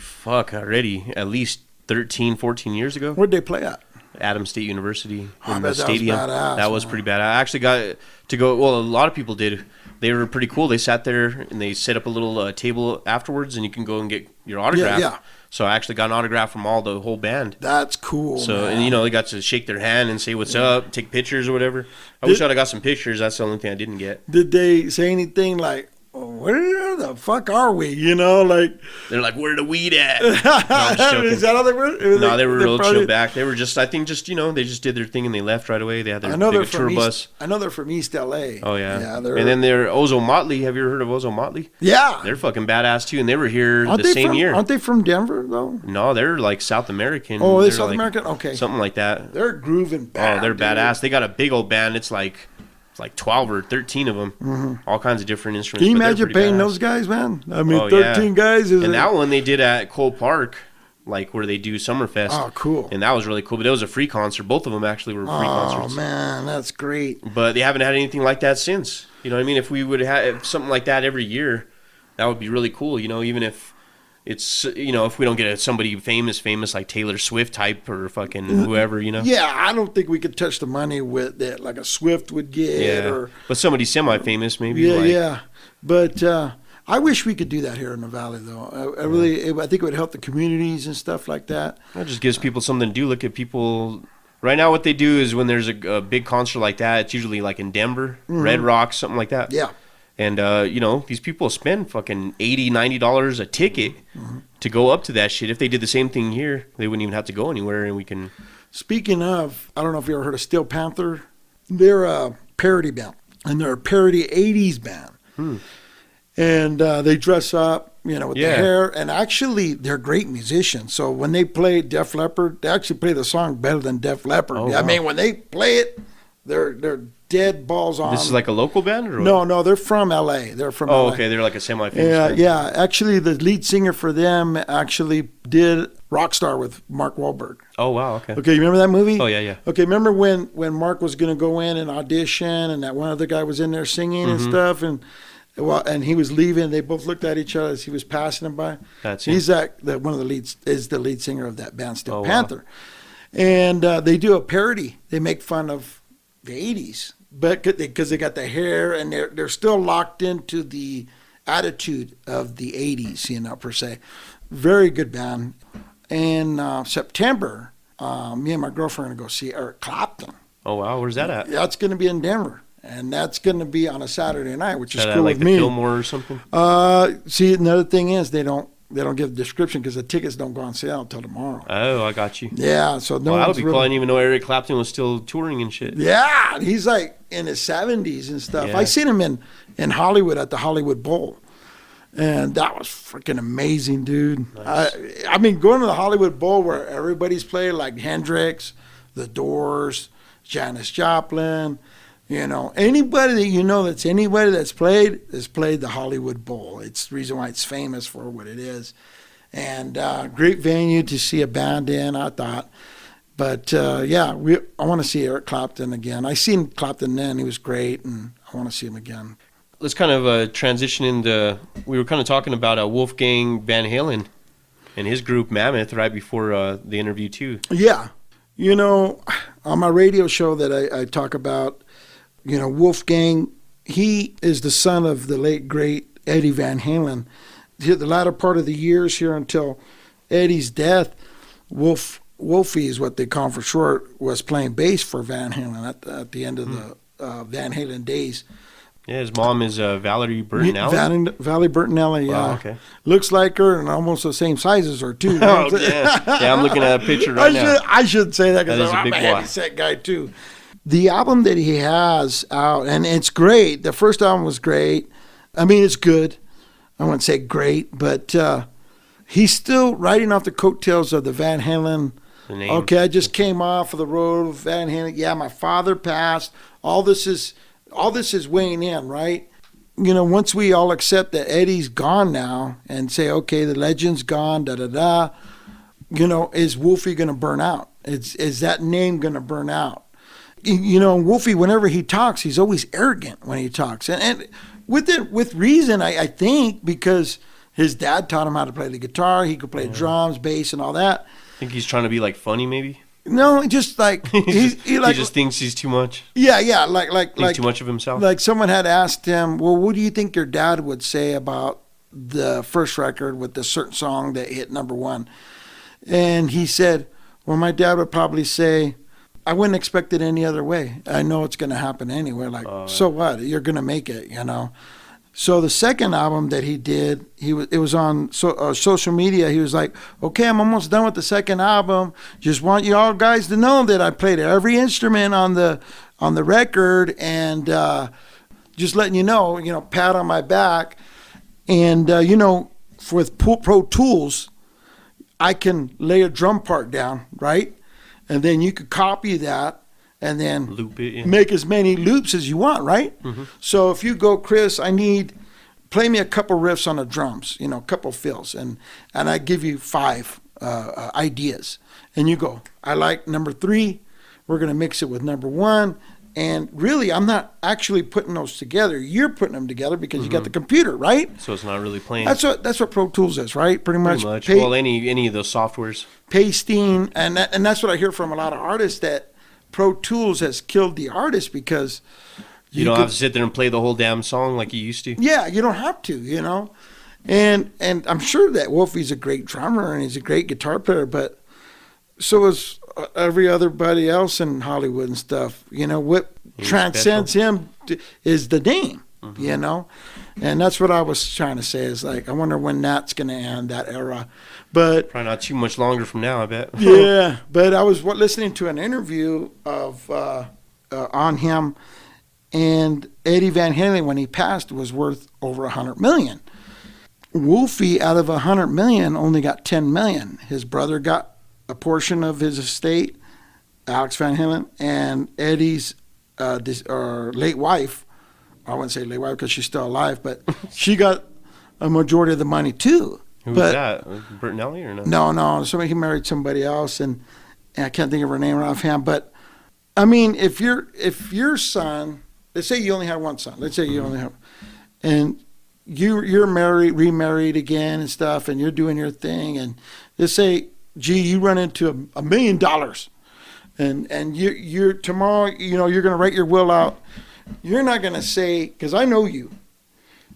at least 13, 14 years ago. Where'd they play at? Adams State University in the stadium. That was pretty bad. I actually got to go. Well, a lot of people did. They were pretty cool. They sat there and they set up a little table afterwards, and you can go and get your autograph. Yeah. So I actually got an autograph from the whole band. That's cool. So, man. and you know, they got to shake their hand and say what's up, take pictures or whatever. I wish I'd have got some pictures. That's the only thing I didn't get. Did they say anything like, where the fuck are we? You know, like they're like, where the weed at? No, I'm just joking. Is that how they were? No, they were real chill back. They were just, I think, they just did their thing and they left right away. They had their big tour bus. I know they're from East LA. Oh yeah. And then they're Ozo Motley. Have you ever heard of Ozo Motley? Yeah. They're fucking badass too, and they were here the same year. Aren't they from Denver though? No, they're like South American. Oh, they're South American. Okay. Something like that. They're grooving bad. Oh, they're badass. They got a big old band. It's like 12 or 13 of them, all kinds of different instruments. Can you imagine paying those guys, man? I mean, 13 guys. And that one they did at Cole Park, like where they do Summerfest. Oh, cool. And that was really cool. But it was a free concert. Both of them actually were free concerts. Oh, man, that's great. But they haven't had anything like that since. You know what I mean? If we would have something like that every year, that would be really cool. You know, even if it's, you know, if we don't get somebody famous like Taylor Swift type or fucking whoever, you know. Yeah, I don't think we could touch the money with that like a Swift would get. Yeah, but somebody semi-famous maybe. Yeah. But I wish we could do that here in the Valley, though. I think it would help the communities and stuff like that. It just gives people something to do. Look at people. Right now what they do is when there's a big concert like that, it's usually like in Denver, Red Rocks, something like that. Yeah. And, you know, these people spend fucking $80, $90 a ticket to go up to that shit. If they did the same thing here, they wouldn't even have to go anywhere, and we can... Speaking of, I don't know if you ever heard of Steel Panther. They're a parody band, and they're a parody 80s band. And they dress up, you know, with the hair. And actually, they're great musicians. So when they play Def Leppard, they actually play the song better than Def Leppard. Oh, I mean, when they play it, they're dead balls on. This is like a local band? Or No, they're from L.A. They're from L.A. Okay, they're like a semi-famous band. Yeah. Actually, the lead singer for them actually did Rockstar with Mark Wahlberg. Oh, wow, okay. Okay, you remember that movie? Oh, yeah. Okay, remember when Mark was going to go in and audition and that one other guy was in there singing and stuff and he was leaving. They both looked at each other as he was passing them by. That's He's one of the leads, is the lead singer of that band, Steel Panther. Wow. And they do a parody. They make fun of the 80s. But because they got the hair and they're still locked into the attitude of the 80s, you know, per se. Very good band. In September, me and my girlfriend are going to go see Eric Clapton. Oh, wow. Where's that at? That's going to be in Denver. And that's going to be on a Saturday night, which is cool like with me. Like the Fillmore or something? See, another thing is they don't give a description because the tickets don't go on sale until tomorrow. Oh, I got you. Yeah, so no. That would be cool. I didn't even know Eric Clapton was still touring and shit. Yeah, he's like in his 70s and stuff. I seen him in Hollywood at the Hollywood Bowl, and that was freaking amazing, dude. Nice. I mean, going to the Hollywood Bowl where everybody's played, like Hendrix, The Doors, Janis Joplin. You know, anybody that you know that's played the Hollywood Bowl. It's the reason why it's famous for what it is. And great venue to see a band in, I thought. But, I want to see Eric Clapton again. I seen Clapton then. He was great, and I want to see him again. Let's kind of transition into, we were kind of talking about Wolfgang Van Halen and his group Mammoth right before the interview, too. Yeah. You know, on my radio show that I talk about, you know, Wolfgang, he is the son of the late, great Eddie Van Halen. The latter part of the years here until Eddie's death, Wolf Wolfie is what they call him for short, was playing bass for Van Halen at the end of the Van Halen days. Yeah, his mom is Valerie Bertinelli. Valerie Bertinelli, yeah. Oh, okay. Looks like her and almost the same size as her, too. Oh, yeah. Yeah, I'm looking at a picture right now. I should say that because I'm a a big heavy boy. set guy, too. The album that he has out, and it's great. The first album was great. I mean, it's good. I wouldn't say great, but he's still riding off the coattails of the Van Halen. The name. Okay, I just came off of the road of Van Halen. Yeah, my father passed. All this is weighing in, right? You know, once we all accept that Eddie's gone now and say, okay, the legend's gone, da-da-da, you know, is Wolfie going to burn out? Is that name going to burn out? You know, Wolfie, whenever he talks, he's always arrogant when he talks. And with reason, I think, because his dad taught him how to play the guitar. He could play drums, bass, and all that. I think he's trying to be like funny, maybe. No, just like he just thinks he's too much. Yeah, like too much of himself. Like someone had asked him, well, what do you think your dad would say about the first record with the certain song that hit #1? And he said, well, my dad would probably say, I wouldn't expect it any other way. I know it's going to happen anyway. Like, so what? You're going to make it, you know. So the second album that he did, it was on social media. He was like, okay, I'm almost done with the second album. Just want you all guys to know that I played every instrument on the record, and just letting you know, pat on my back. And, you know, with Pro Tools, I can lay a drum part down, right? And then you could copy that and then loop it, make as many loops as you want, right? Mm-hmm. So if you go, Chris, play me a couple riffs on the drums, you know, a couple fills, and I give you 5 ideas. And you go, I like #3, we're going to mix it with #1. And really, I'm not actually putting those together. You're putting them together because you got the computer, right? So it's not really playing. That's what Pro Tools is, right? Pretty much. Well, any of those softwares. Pasting, and that's what I hear from a lot of artists, that Pro Tools has killed the artist because you don't have to sit there and play the whole damn song like you used to. Yeah, you don't have to, you know. And I'm sure that Wolfie's a great drummer and he's a great guitar player, but so is every other buddy else in Hollywood and stuff. You know, what transcends him is the name, you know. And that's what I was trying to say, is like, I wonder when that's going to end, that era. But probably not too much longer from now, I bet. Yeah, but I was listening to an interview of on him, and Eddie Van Halen, when he passed, was worth over $100 million. Wolfie, out of $100 million, only got $10 million. His brother got a portion of his estate, Alex Van Halen, and Eddie's late wife. I wouldn't say late wife because she's still alive, but she got a majority of the money too. Who was that? Bertinelli or no? No. He married somebody else, and I can't think of her name offhand. But I mean, if your son, let's say you only have one son, let's say you only have, and you're married, remarried again and stuff, and you're doing your thing, and let's say, gee, you run into $1 million, and you're tomorrow, you know, you're going to write your will out. You're not going to say, because I know you,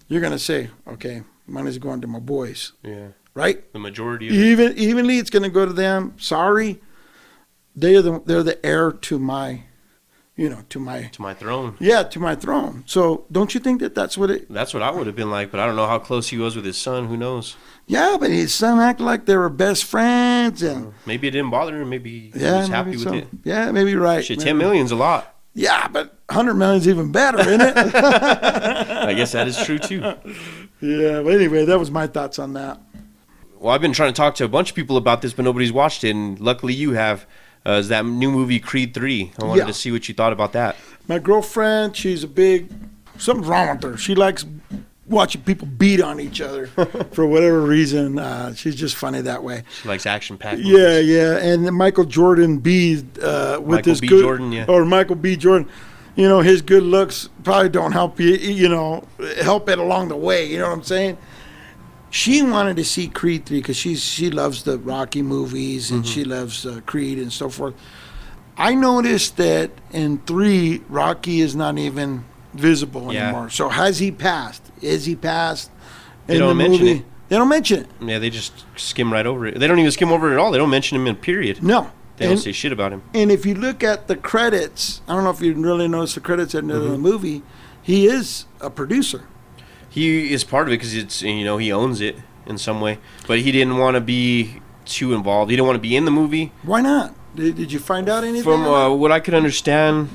you're going to say, okay, money's going to my boys. Yeah. Right? The majority of it. Evenly, it's going to go to them. Sorry. They're the heir to my, to my throne. Yeah, to my throne. So don't you think that's what it... That's what I would have been like, but I don't know how close he was with his son. Who knows? Yeah, but his son acted like they were best friends. And maybe it didn't bother him. Maybe he was happy with it. Yeah, maybe you're right. Shit, $10 million's a lot. Yeah, but $100 million's even better, isn't it? I guess that is true, too. Yeah, but anyway, that was my thoughts on that. Well, I've been trying to talk to a bunch of people about this, but nobody's watched it, and luckily you have. Is that new movie Creed 3. I wanted to see what you thought about that. My girlfriend, something's wrong with her. She likes watching people beat on each other for whatever reason. She's just funny that way. She likes action-packed movies. Yeah. And Michael Jordan Michael B. Jordan, his good looks probably don't help help it along the way. You know what I'm saying? She wanted to see Creed 3 because she loves the Rocky movies and she loves Creed and so forth. I noticed that in 3, Rocky is not even visible anymore. So has he passed? Is he passed in the movie? They don't mention it. Yeah, they just skim right over it. They don't even skim over it at all. They don't mention him in period. No. They don't say shit about him. And if you look at the credits, I don't know if you really notice the credits at the end of the movie, he is a producer. He is part of it because it's, he owns it in some way. But he didn't want to be too involved. He didn't want to be in the movie. Why not? Did you find out anything? From what I could understand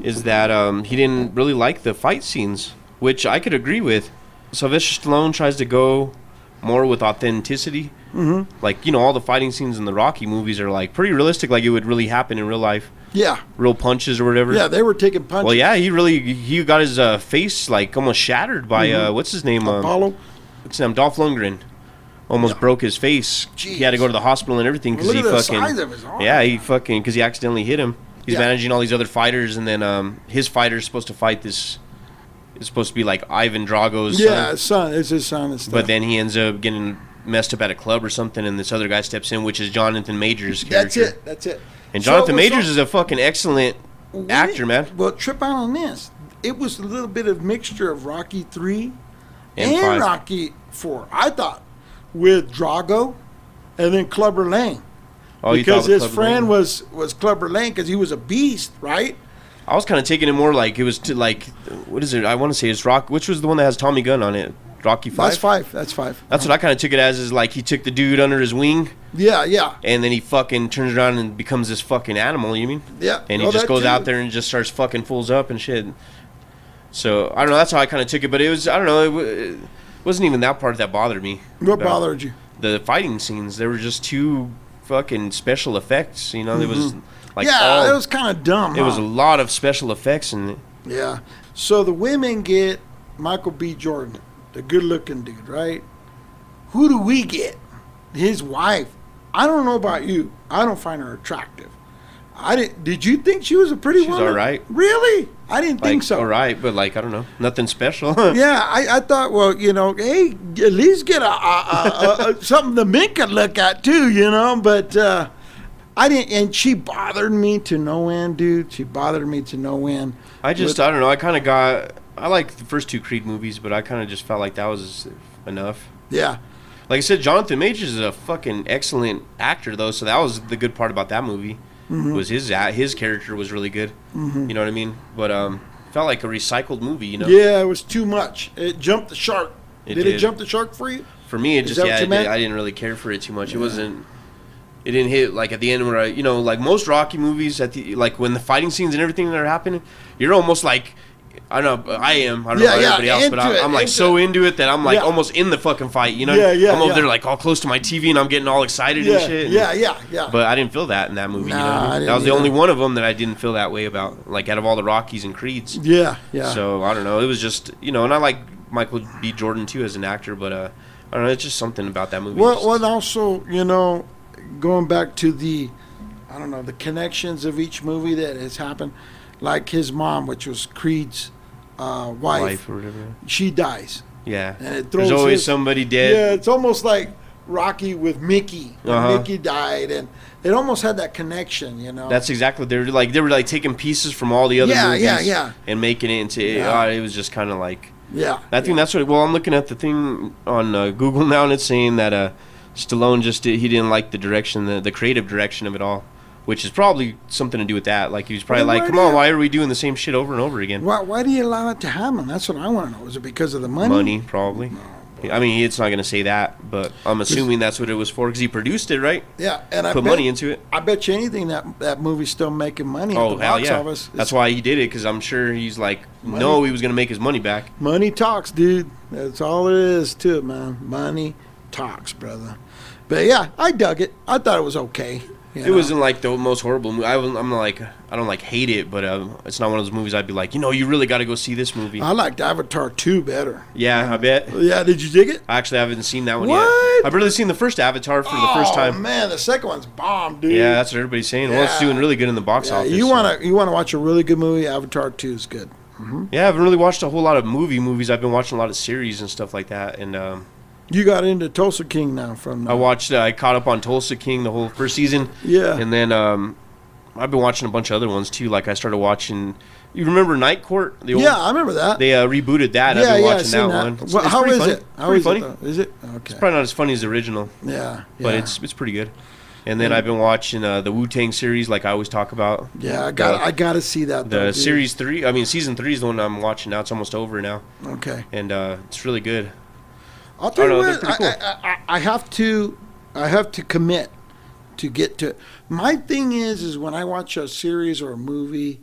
is that he didn't really like the fight scenes, which I could agree with. Sylvester Stallone tries to go more with authenticity. Like, all the fighting scenes in the Rocky movies are like pretty realistic, like it would really happen in real life. Yeah. Real punches or whatever. Yeah, they were taking punches. Well, yeah, he got his face like almost shattered by what's his name? Apollo. What's his name? Dolph Lundgren. Almost broke his face. Jeez. He had to go to the hospital and everything because Look at the size of his arm. Yeah, because he accidentally hit him. He's managing all these other fighters, and then his fighter's supposed to fight this. It's supposed to be like Ivan Drago's son. Yeah, his son. It's his son and stuff. But then he ends up getting messed up at a club or something, and this other guy steps in, which is Jonathan Majors' character. That's it. And Jonathan Majors is a fucking excellent actor, man. Well, trip out on this. It was a little bit of mixture of Rocky 3 and Rocky 4. I thought with Drago and then Clubber Lang. Oh, because his Clubber friend Lang? was Clubber Lang because he was a beast, right? I was kind of taking it more like it was to like, what is it? I want to say it's Rock. Which was the one that has Tommy Gunn on it? Rocky 5? That's 5. That's what I kind of took it as, is like he took the dude under his wing. Yeah. And then he fucking turns around and becomes this fucking animal, you mean? Yeah. And he just goes out there and just starts fucking fools up and shit. So, I don't know. That's how I kind of took it. But it was, I don't know. It wasn't even that part that bothered me. What bothered you? The fighting scenes. They were just too fucking special effects. It was like it was kind of dumb. It was a lot of special effects in it. Yeah. So the women get Michael B. Jordan, the good-looking dude, right? Who do we get? His wife. I don't know about you. I don't find her attractive. Did you think she was a pretty woman? She's all right. Really? I didn't think so. All right, but I don't know, nothing special. Yeah, I thought, well, hey, at least get a something the men could look at too, But I didn't, and she bothered me to no end, dude. She bothered me to no end. I don't know. I like the first two Creed movies, but I kind of just felt like that was enough. Yeah. Like I said, Jonathan Majors is a fucking excellent actor, though. So that was the good part about that movie. Was his character was really good. You know what I mean? But felt like a recycled movie. Yeah, it was too much. It jumped the shark. Did it jump the shark for you? For me, it just I didn't really care for it too much. It wasn't. It didn't hit like at the end where like most Rocky movies like when the fighting scenes and everything that are happening, you're almost like. I don't know. I don't know about everybody else, but I'm like so into it that I'm like almost in the fucking fight. I'm over there like all close to my TV and I'm getting all excited and shit. Yeah. But I didn't feel that in that movie. Nah, that was the only one of them that I didn't feel that way about. Like out of all the Rockies and Creeds. Yeah. So I don't know. It was just and I like Michael B. Jordan too as an actor, but I don't know. It's just something about that movie. Well, and also going back to the connections of each movie that has happened, like his mom, which was Creed's wife or whatever. She dies. Yeah. And it throws There's always somebody dead. Yeah, it's almost like Rocky with Mickey. Mickey died, and it almost had that connection, That's exactly what they were taking pieces from all the other movies and making it into it was just kind of like I think that's what I'm looking at the thing on Google now, and it's saying that Stallone he didn't like the direction, the creative direction of it all. Which is probably something to do with that. Like, he was probably like, come on, why are we doing the same shit over and over again? Why do you allow it to happen? That's what I want to know. Is it because of the money? Money, probably. No, I mean, it's not going to say that, but I'm assuming that's what it was for, because he produced it, right? Yeah, and put money into it. I bet you anything that movie's still making money at the box office. That's why he did it, because I'm sure he's like, he was going to make his money back. Money talks, dude. That's all it is to it, man. Money talks, brother. But yeah, I dug it. I thought it was okay. It wasn't like the most horrible movie. I don't hate it, but it's not one of those movies I'd be like, you really got to go see this movie. I liked Avatar 2 better. Yeah, I bet. Yeah, did you dig it? I actually haven't seen that one yet. I've really seen the first Avatar for the first time. Oh man, the second one's bomb, dude. Yeah, that's what everybody's saying. Yeah. Well, it's doing really good in the box office. You wanna watch a really good movie? Avatar 2 is good. Mm-hmm. Yeah, I haven't really watched a whole lot of movies. I've been watching a lot of series and stuff like that, and. You got into Tulsa King now I caught up on Tulsa King the whole first season. Yeah. And then I've been watching a bunch of other ones too. Like I started watching. You remember Night Court? The old, I remember that. They rebooted that. I've been watching that one. Well, how is funny. it? How is funny. It, is it? Okay. It's probably not as funny as the original. Yeah. But it's pretty good. And then I've been watching the Wu-Tang series, like I always talk about. Yeah, I got to see that. The series 3. I mean, season 3 is the one I'm watching now. It's almost over now. Okay. And it's really good. I'll tell you what. Cool. I have to commit to get to. My thing is when I watch a series or a movie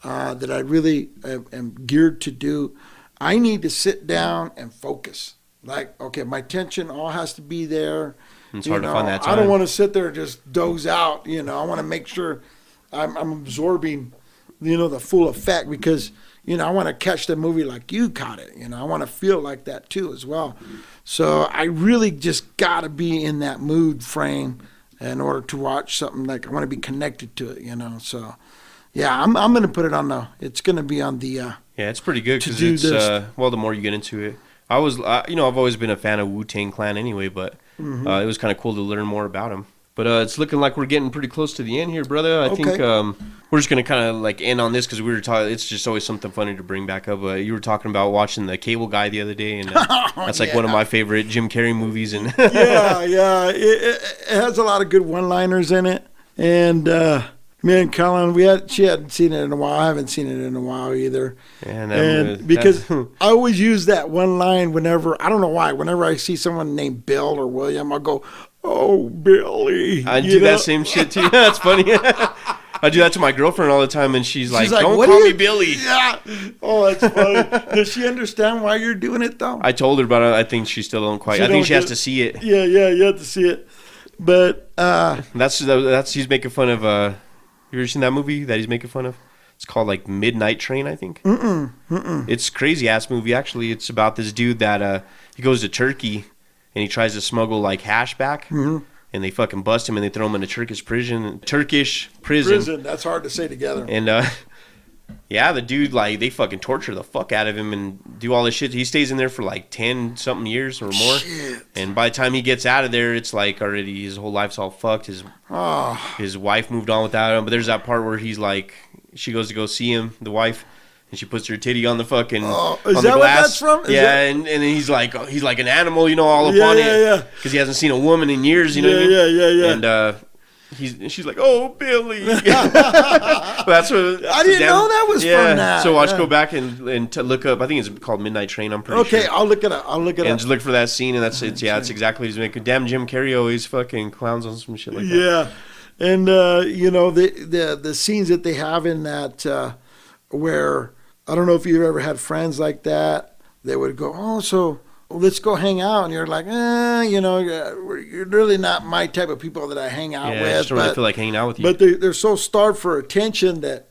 that I really am geared to do, I need to sit down and focus. Like, okay, my attention all has to be there. It's hard to find that time. I don't want to sit there and just doze out. I want to make sure I'm absorbing, the full effect because, I want to catch the movie like you caught it. I want to feel like that too as well. So I really just got to be in that mood frame in order to watch something. Like I want to be connected to it, So, yeah, I'm going to put it on it's going to be on the. Yeah, it's pretty good because it's the more you get into it. I've always been a fan of Wu-Tang Clan anyway, but it was kind of cool to learn more about him. But it's looking like we're getting pretty close to the end here, brother. I think we're just going to kind of like end on this because we were talking. It's just always something funny to bring back up. You were talking about watching The Cable Guy the other day, and that's like one of my favorite Jim Carrey movies. And yeah. It has a lot of good one-liners in it. And me and Colin, she hadn't seen it in a while. I haven't seen it in a while either. And because I always use that one line whenever, I don't know why, whenever I see someone named Bill or William, I'll go, "Oh, Billy." I do that same shit too. That's funny. I do that to my girlfriend all the time, and she's like, "Don't call me Billy." Yeah. Oh, that's funny. Does she understand why you're doing it, though? I told her, but I think she still don't quite. I think she has to see it. Yeah, you have to see it. But that's he's making fun of. You ever seen that movie that he's making fun of? It's called like Midnight Train, I think. It's a crazy ass movie. Actually, it's about this dude that he goes to Turkey and he tries to smuggle like hash back, and they fucking bust him and they throw him in a Turkish prison. Prison. That's hard to say together. And yeah, the dude like they fucking torture the fuck out of him and do all this shit. He stays in there for like 10 something years or more. Shit. And by the time he gets out of there, it's like already his whole life's all fucked. His wife moved on without him. But there's that part where he's like, she goes to go see him, the wife, and she puts her titty on the fucking on the glass. Is that what that's from? And then he's like an animal, all upon it, because he hasn't seen a woman in years, you know what I mean? And she's like, "Oh, Billy." That's what I didn't know that was from that. So I'll just go back and look up. I think it's called Midnight Train. I'm pretty sure. Okay, I'll look it up. And just look for that scene, and that's it. Yeah, it's exactly what he's making. Damn, Jim Carrey always fucking clowns on some shit like that. Yeah, and the scenes that they have in that where I don't know if you've ever had friends like that. They would go, "Oh, so." Let's go hang out, and you're like, you're really not my type of people that I hang out with. I just don't really feel like hanging out with you. But they're so starved for attention that,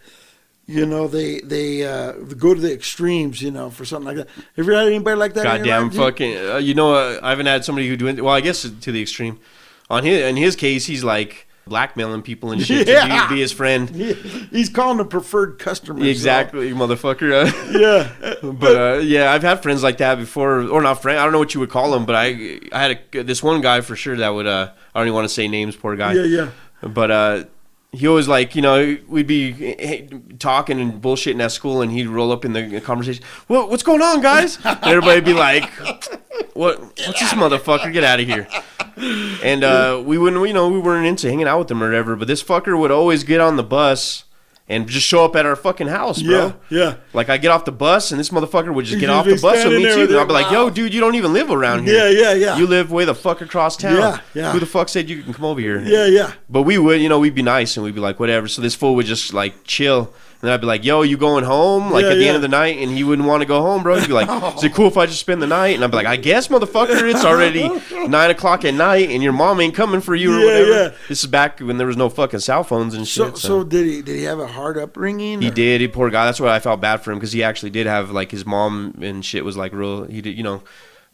they go to the extremes, for something like that. Have you had anybody like that? Goddamn fucking, I haven't had somebody who doing. Well, I guess to the extreme. In his case, he's like blackmailing people and shit to be his friend. He's calling a preferred customer. Exactly, motherfucker. Yeah. But I've had friends like that before, or not friend. I don't know what you would call them, but I had this one guy for sure that would. I don't even want to say names, poor guy. Yeah. But he always we'd be talking and bullshitting at school, and he'd roll up in the conversation. What's going on, guys? And everybody'd be like, What's this motherfucker? Get out of here. And we weren't into hanging out with him or whatever, but this fucker would always get on the bus and just show up at our fucking house, bro. Yeah. Like, I get off the bus, and this motherfucker would just get off the bus with me, too. And I'd be like, yo, dude, you don't even live around here. Yeah. You live way the fuck across town. Yeah. Who the fuck said you can come over here? Yeah. But we would, we'd be nice, and we'd be like, whatever. So this fool would just, chill. And then I'd be like, yo, you going home? At the end of the night? And he wouldn't want to go home, bro. He'd be like, is it cool if I just spend the night? And I'd be like, I guess, motherfucker. It's already 9 o'clock at night, and your mom ain't coming for you or whatever. Yeah. This is back when there was no fucking cell phones and shit. So did he have a hard upbringing? He did. He poor guy. That's why I felt bad for him, because he actually did have, his mom and shit was, real. He did,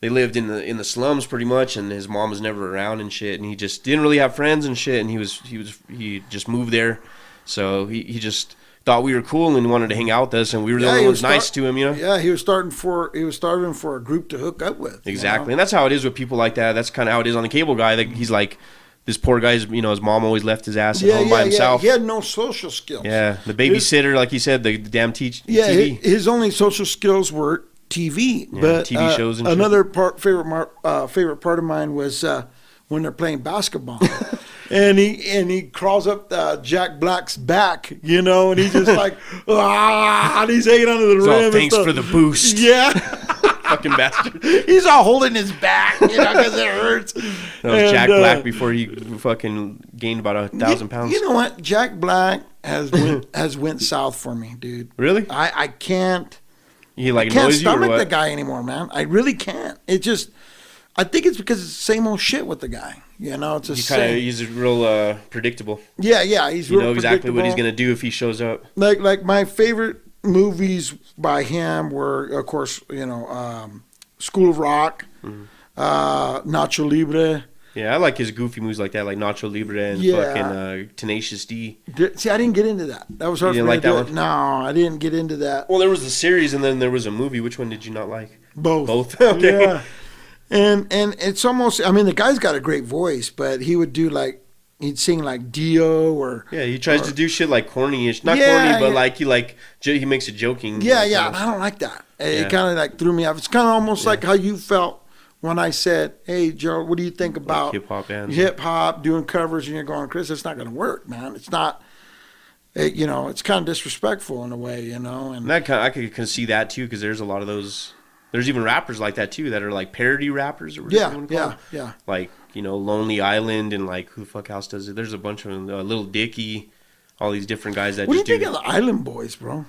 they lived in the slums pretty much, and his mom was never around and shit, and he just didn't really have friends and shit, and he just moved there. So he just thought we were cool and wanted to hang out with us, and we were the only ones nice to him, Yeah, he was starving for a group to hook up with. Exactly, and that's how it is with people like that. That's kind of how it is on the Cable Guy. That he's like, this poor guy's, his mom always left his ass at home by himself. He had no social skills. Yeah, the babysitter, like you said, the damn TV. His only social skills were TV. But TV shows and another favorite part of mine was when they're playing basketball. And he crawls up Jack Black's back, and he's just like, and he's hanging onto the rim. Thanks for the boost. Yeah. Fucking bastard. He's all holding his back, because it hurts. That was Jack Black before he fucking gained about 1,000 pounds. You know what? Jack Black has went south for me, dude. Really? I can't. I can't stomach the guy anymore, man. I really can't. I think it's because it's the same old shit with the guy. It's a he's real predictable. Yeah, he's real know exactly what he's gonna do if he shows up. Like my favorite movies by him were, of course, School of Rock, Nacho Libre. Yeah, I like his goofy movies like that, like Nacho Libre and fucking Tenacious D. See, I didn't get into that. That was hard for me like to do that it. No, I didn't get into that. Well, there was the series and then there was a movie. Which one did you not like? Both. Okay. Yeah. And it's almost, the guy's got a great voice, but he would do he'd sing like Dio or. Yeah, he tries to do shit like corny-ish. Not corny, but he makes it joking. Yeah, and I don't like that. It kind of threw me off. It's kind of almost like how you felt when I said, "Hey, Joe, what do you think about hip-hop bands? Hip-hop, doing covers," and you're going, "Chris, it's not going to work, man. It's not." It's kind of disrespectful in a way, And that I could see that too, because there's a lot of those. There's even rappers like that too that are like parody rappers or whatever you want to call them. Yeah. Like, Lonely Island and like who the fuck else does it? There's a bunch of them, Lil Dicky, all these different guys that. What do you think of the Island Boys, bro?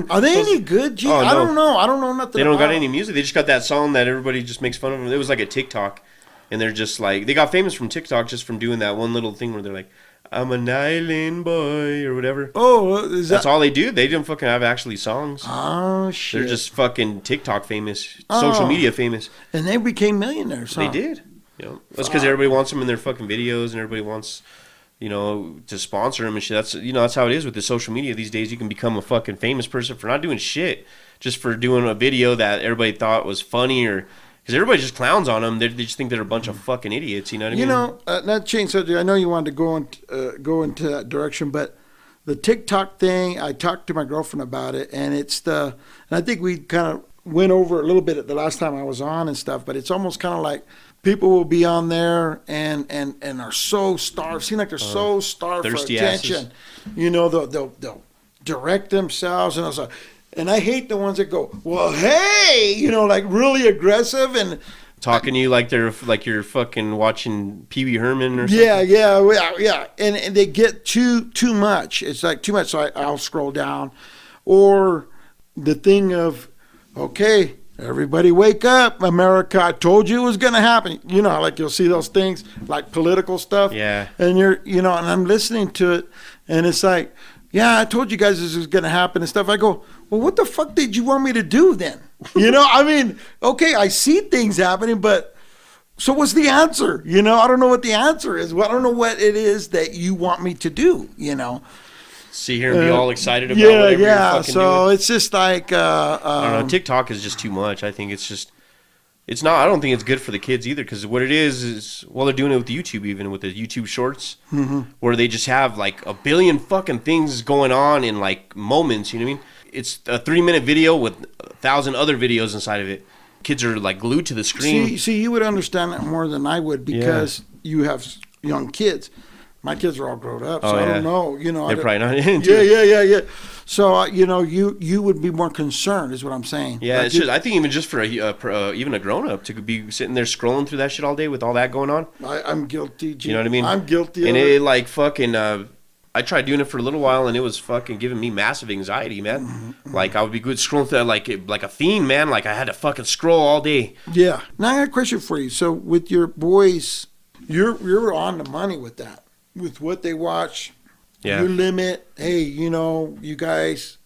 Are they any good? Gee, I don't know. I don't know nothing. They don't got any music. They just got that song that everybody just makes fun of them. It was like a TikTok, and they're just like they got famous from TikTok just from doing that one little thing where they're like, "I'm an island boy" or whatever. Oh, that's all they do. They don't fucking have actually songs. Oh shit! They're just fucking TikTok famous, social media famous, and they became millionaires. Huh? They did. That's because everybody wants them in their fucking videos, and everybody wants, to sponsor them and shit. That's that's how it is with the social media these days. You can become a fucking famous person for not doing shit, just for doing a video that everybody thought was funny or. Because everybody just clowns on them. They just think they're a bunch of fucking idiots. You know what I mean? Not change subject. I know you wanted to go into that direction, but the TikTok thing, I talked to my girlfriend about it, and and I think we kind of went over a little bit at the last time I was on and stuff, but it's almost kind of like people will be on there and are so starved. Seem like they're so starved for attention. Asses. They'll direct themselves, and I was like. And I hate the ones that go, well, hey, like really aggressive and talking to you like you're fucking watching Pee Wee Herman or something. Yeah. And they get too much. It's like too much. So I'll scroll down, or the thing of, okay, everybody wake up, America! I told you it was gonna happen. Like you'll see those things like political stuff. Yeah. And and I'm listening to it, and it's like. Yeah, I told you guys this was going to happen and stuff. I go, well, what the fuck did you want me to do then? Okay, I see things happening, but so what's the answer? I don't know what the answer is. Well, I don't know what it is that you want me to do, See here and be all excited about whatever you're fucking so doing. It's just like... I don't know, TikTok is just too much. I think it's just... It's not. I don't think it's good for the kids either, because what it is they're doing it with YouTube, even with the YouTube Shorts, where they just have like a billion fucking things going on in like moments. You know what I mean? It's a 3-minute video with 1,000 other videos inside of it. Kids are like glued to the screen. See, you would understand that more than I would because you have young kids. My kids are all grown up, so I don't know. They're probably not into it. Yeah. So you would be more concerned, is what I'm saying. Yeah, like it's just. I think even just for even a grown up to be sitting there scrolling through that shit all day with all that going on. I'm guilty. You know what I mean? I'm guilty. And it like fucking. I tried doing it for a little while, and it was fucking giving me massive anxiety, man. Mm-hmm. Like I would be good scrolling through that, like a fiend, man. Like I had to fucking scroll all day. Yeah. Now I got a question for you. So with your boys, you're on the money with that. With what they watch, you limit, hey, you guys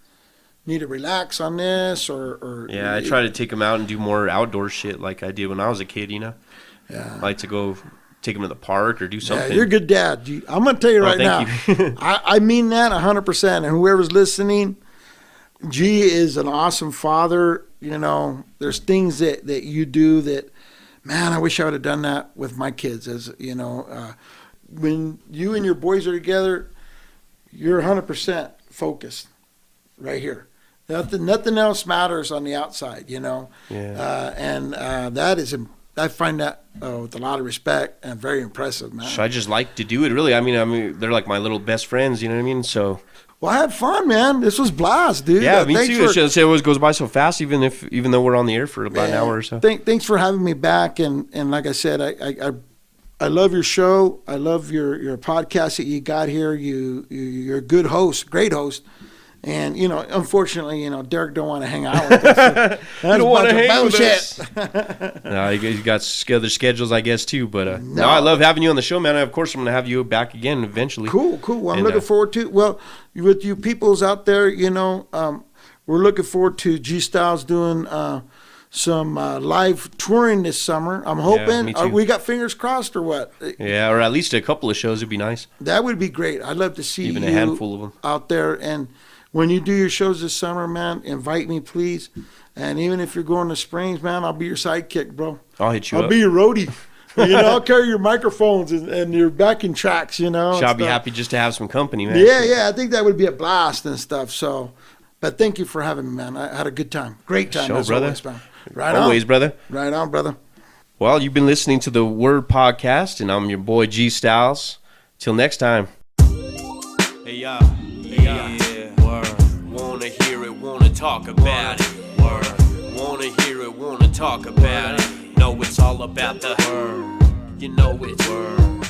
need to relax on this or yeah, I try to take them out and do more outdoor shit like I did when I was a kid, Yeah. I like to go take them to the park or do something. Yeah, you're a good dad. I'm going to tell you right now. I mean that 100%. And whoever's listening, G is an awesome father. There's things that you do that, man, I wish I would have done that with my kids. As when you and your boys are together, you're 100% focused right here. Nothing else matters on the outside, you know. Yeah. And that is, I find that with a lot of respect and very impressive, man. So I just like to do it, really. I mean, they're like my little best friends, you know what I mean? So. Well, I had fun, man. This was blast, dude. Yeah, me too. It always goes by so fast, even though we're on the air for about an hour or so. Thanks for having me back. And like I said, I love your show. I love your podcast that you got here. You're a good host, great host. And, you know, unfortunately, you know, Derek don't want to hang out with us. So you don't want to hang with us. No, you got other schedules, I guess, too. But no, I love having you on the show, man. Of course, I'm going to have you back again eventually. Cool. Well, I'm looking forward to, well, with you peoples out there, you know, we're looking forward to G-Stylez doing some live touring this summer. I'm hoping. Yeah, we got fingers crossed or what? Yeah, or at least a couple of shows would be nice. That would be great. I'd love to see even you a handful of them out there. And when you do your shows this summer, man, invite me, please. And even if you're going to Springs, man, I'll be your sidekick, bro. I'll hit you up. I'll be your roadie. You know, I'll carry your microphones and your backing tracks, you know. I'll be happy just to have some company, man. Yeah, I think that would be a blast and stuff. So, but thank you for having me, man. I had a good time. Great time. Show, brother. Always, man. Always, brother. Right on, brother. Well, you've been listening to the Word Podcast, and I'm your boy G-Stylez. Till next time. Hey, y'all. Word. Wanna hear it, wanna talk about it. Word. Wanna hear it, wanna talk about it. Know it's all about the word. You know it's word.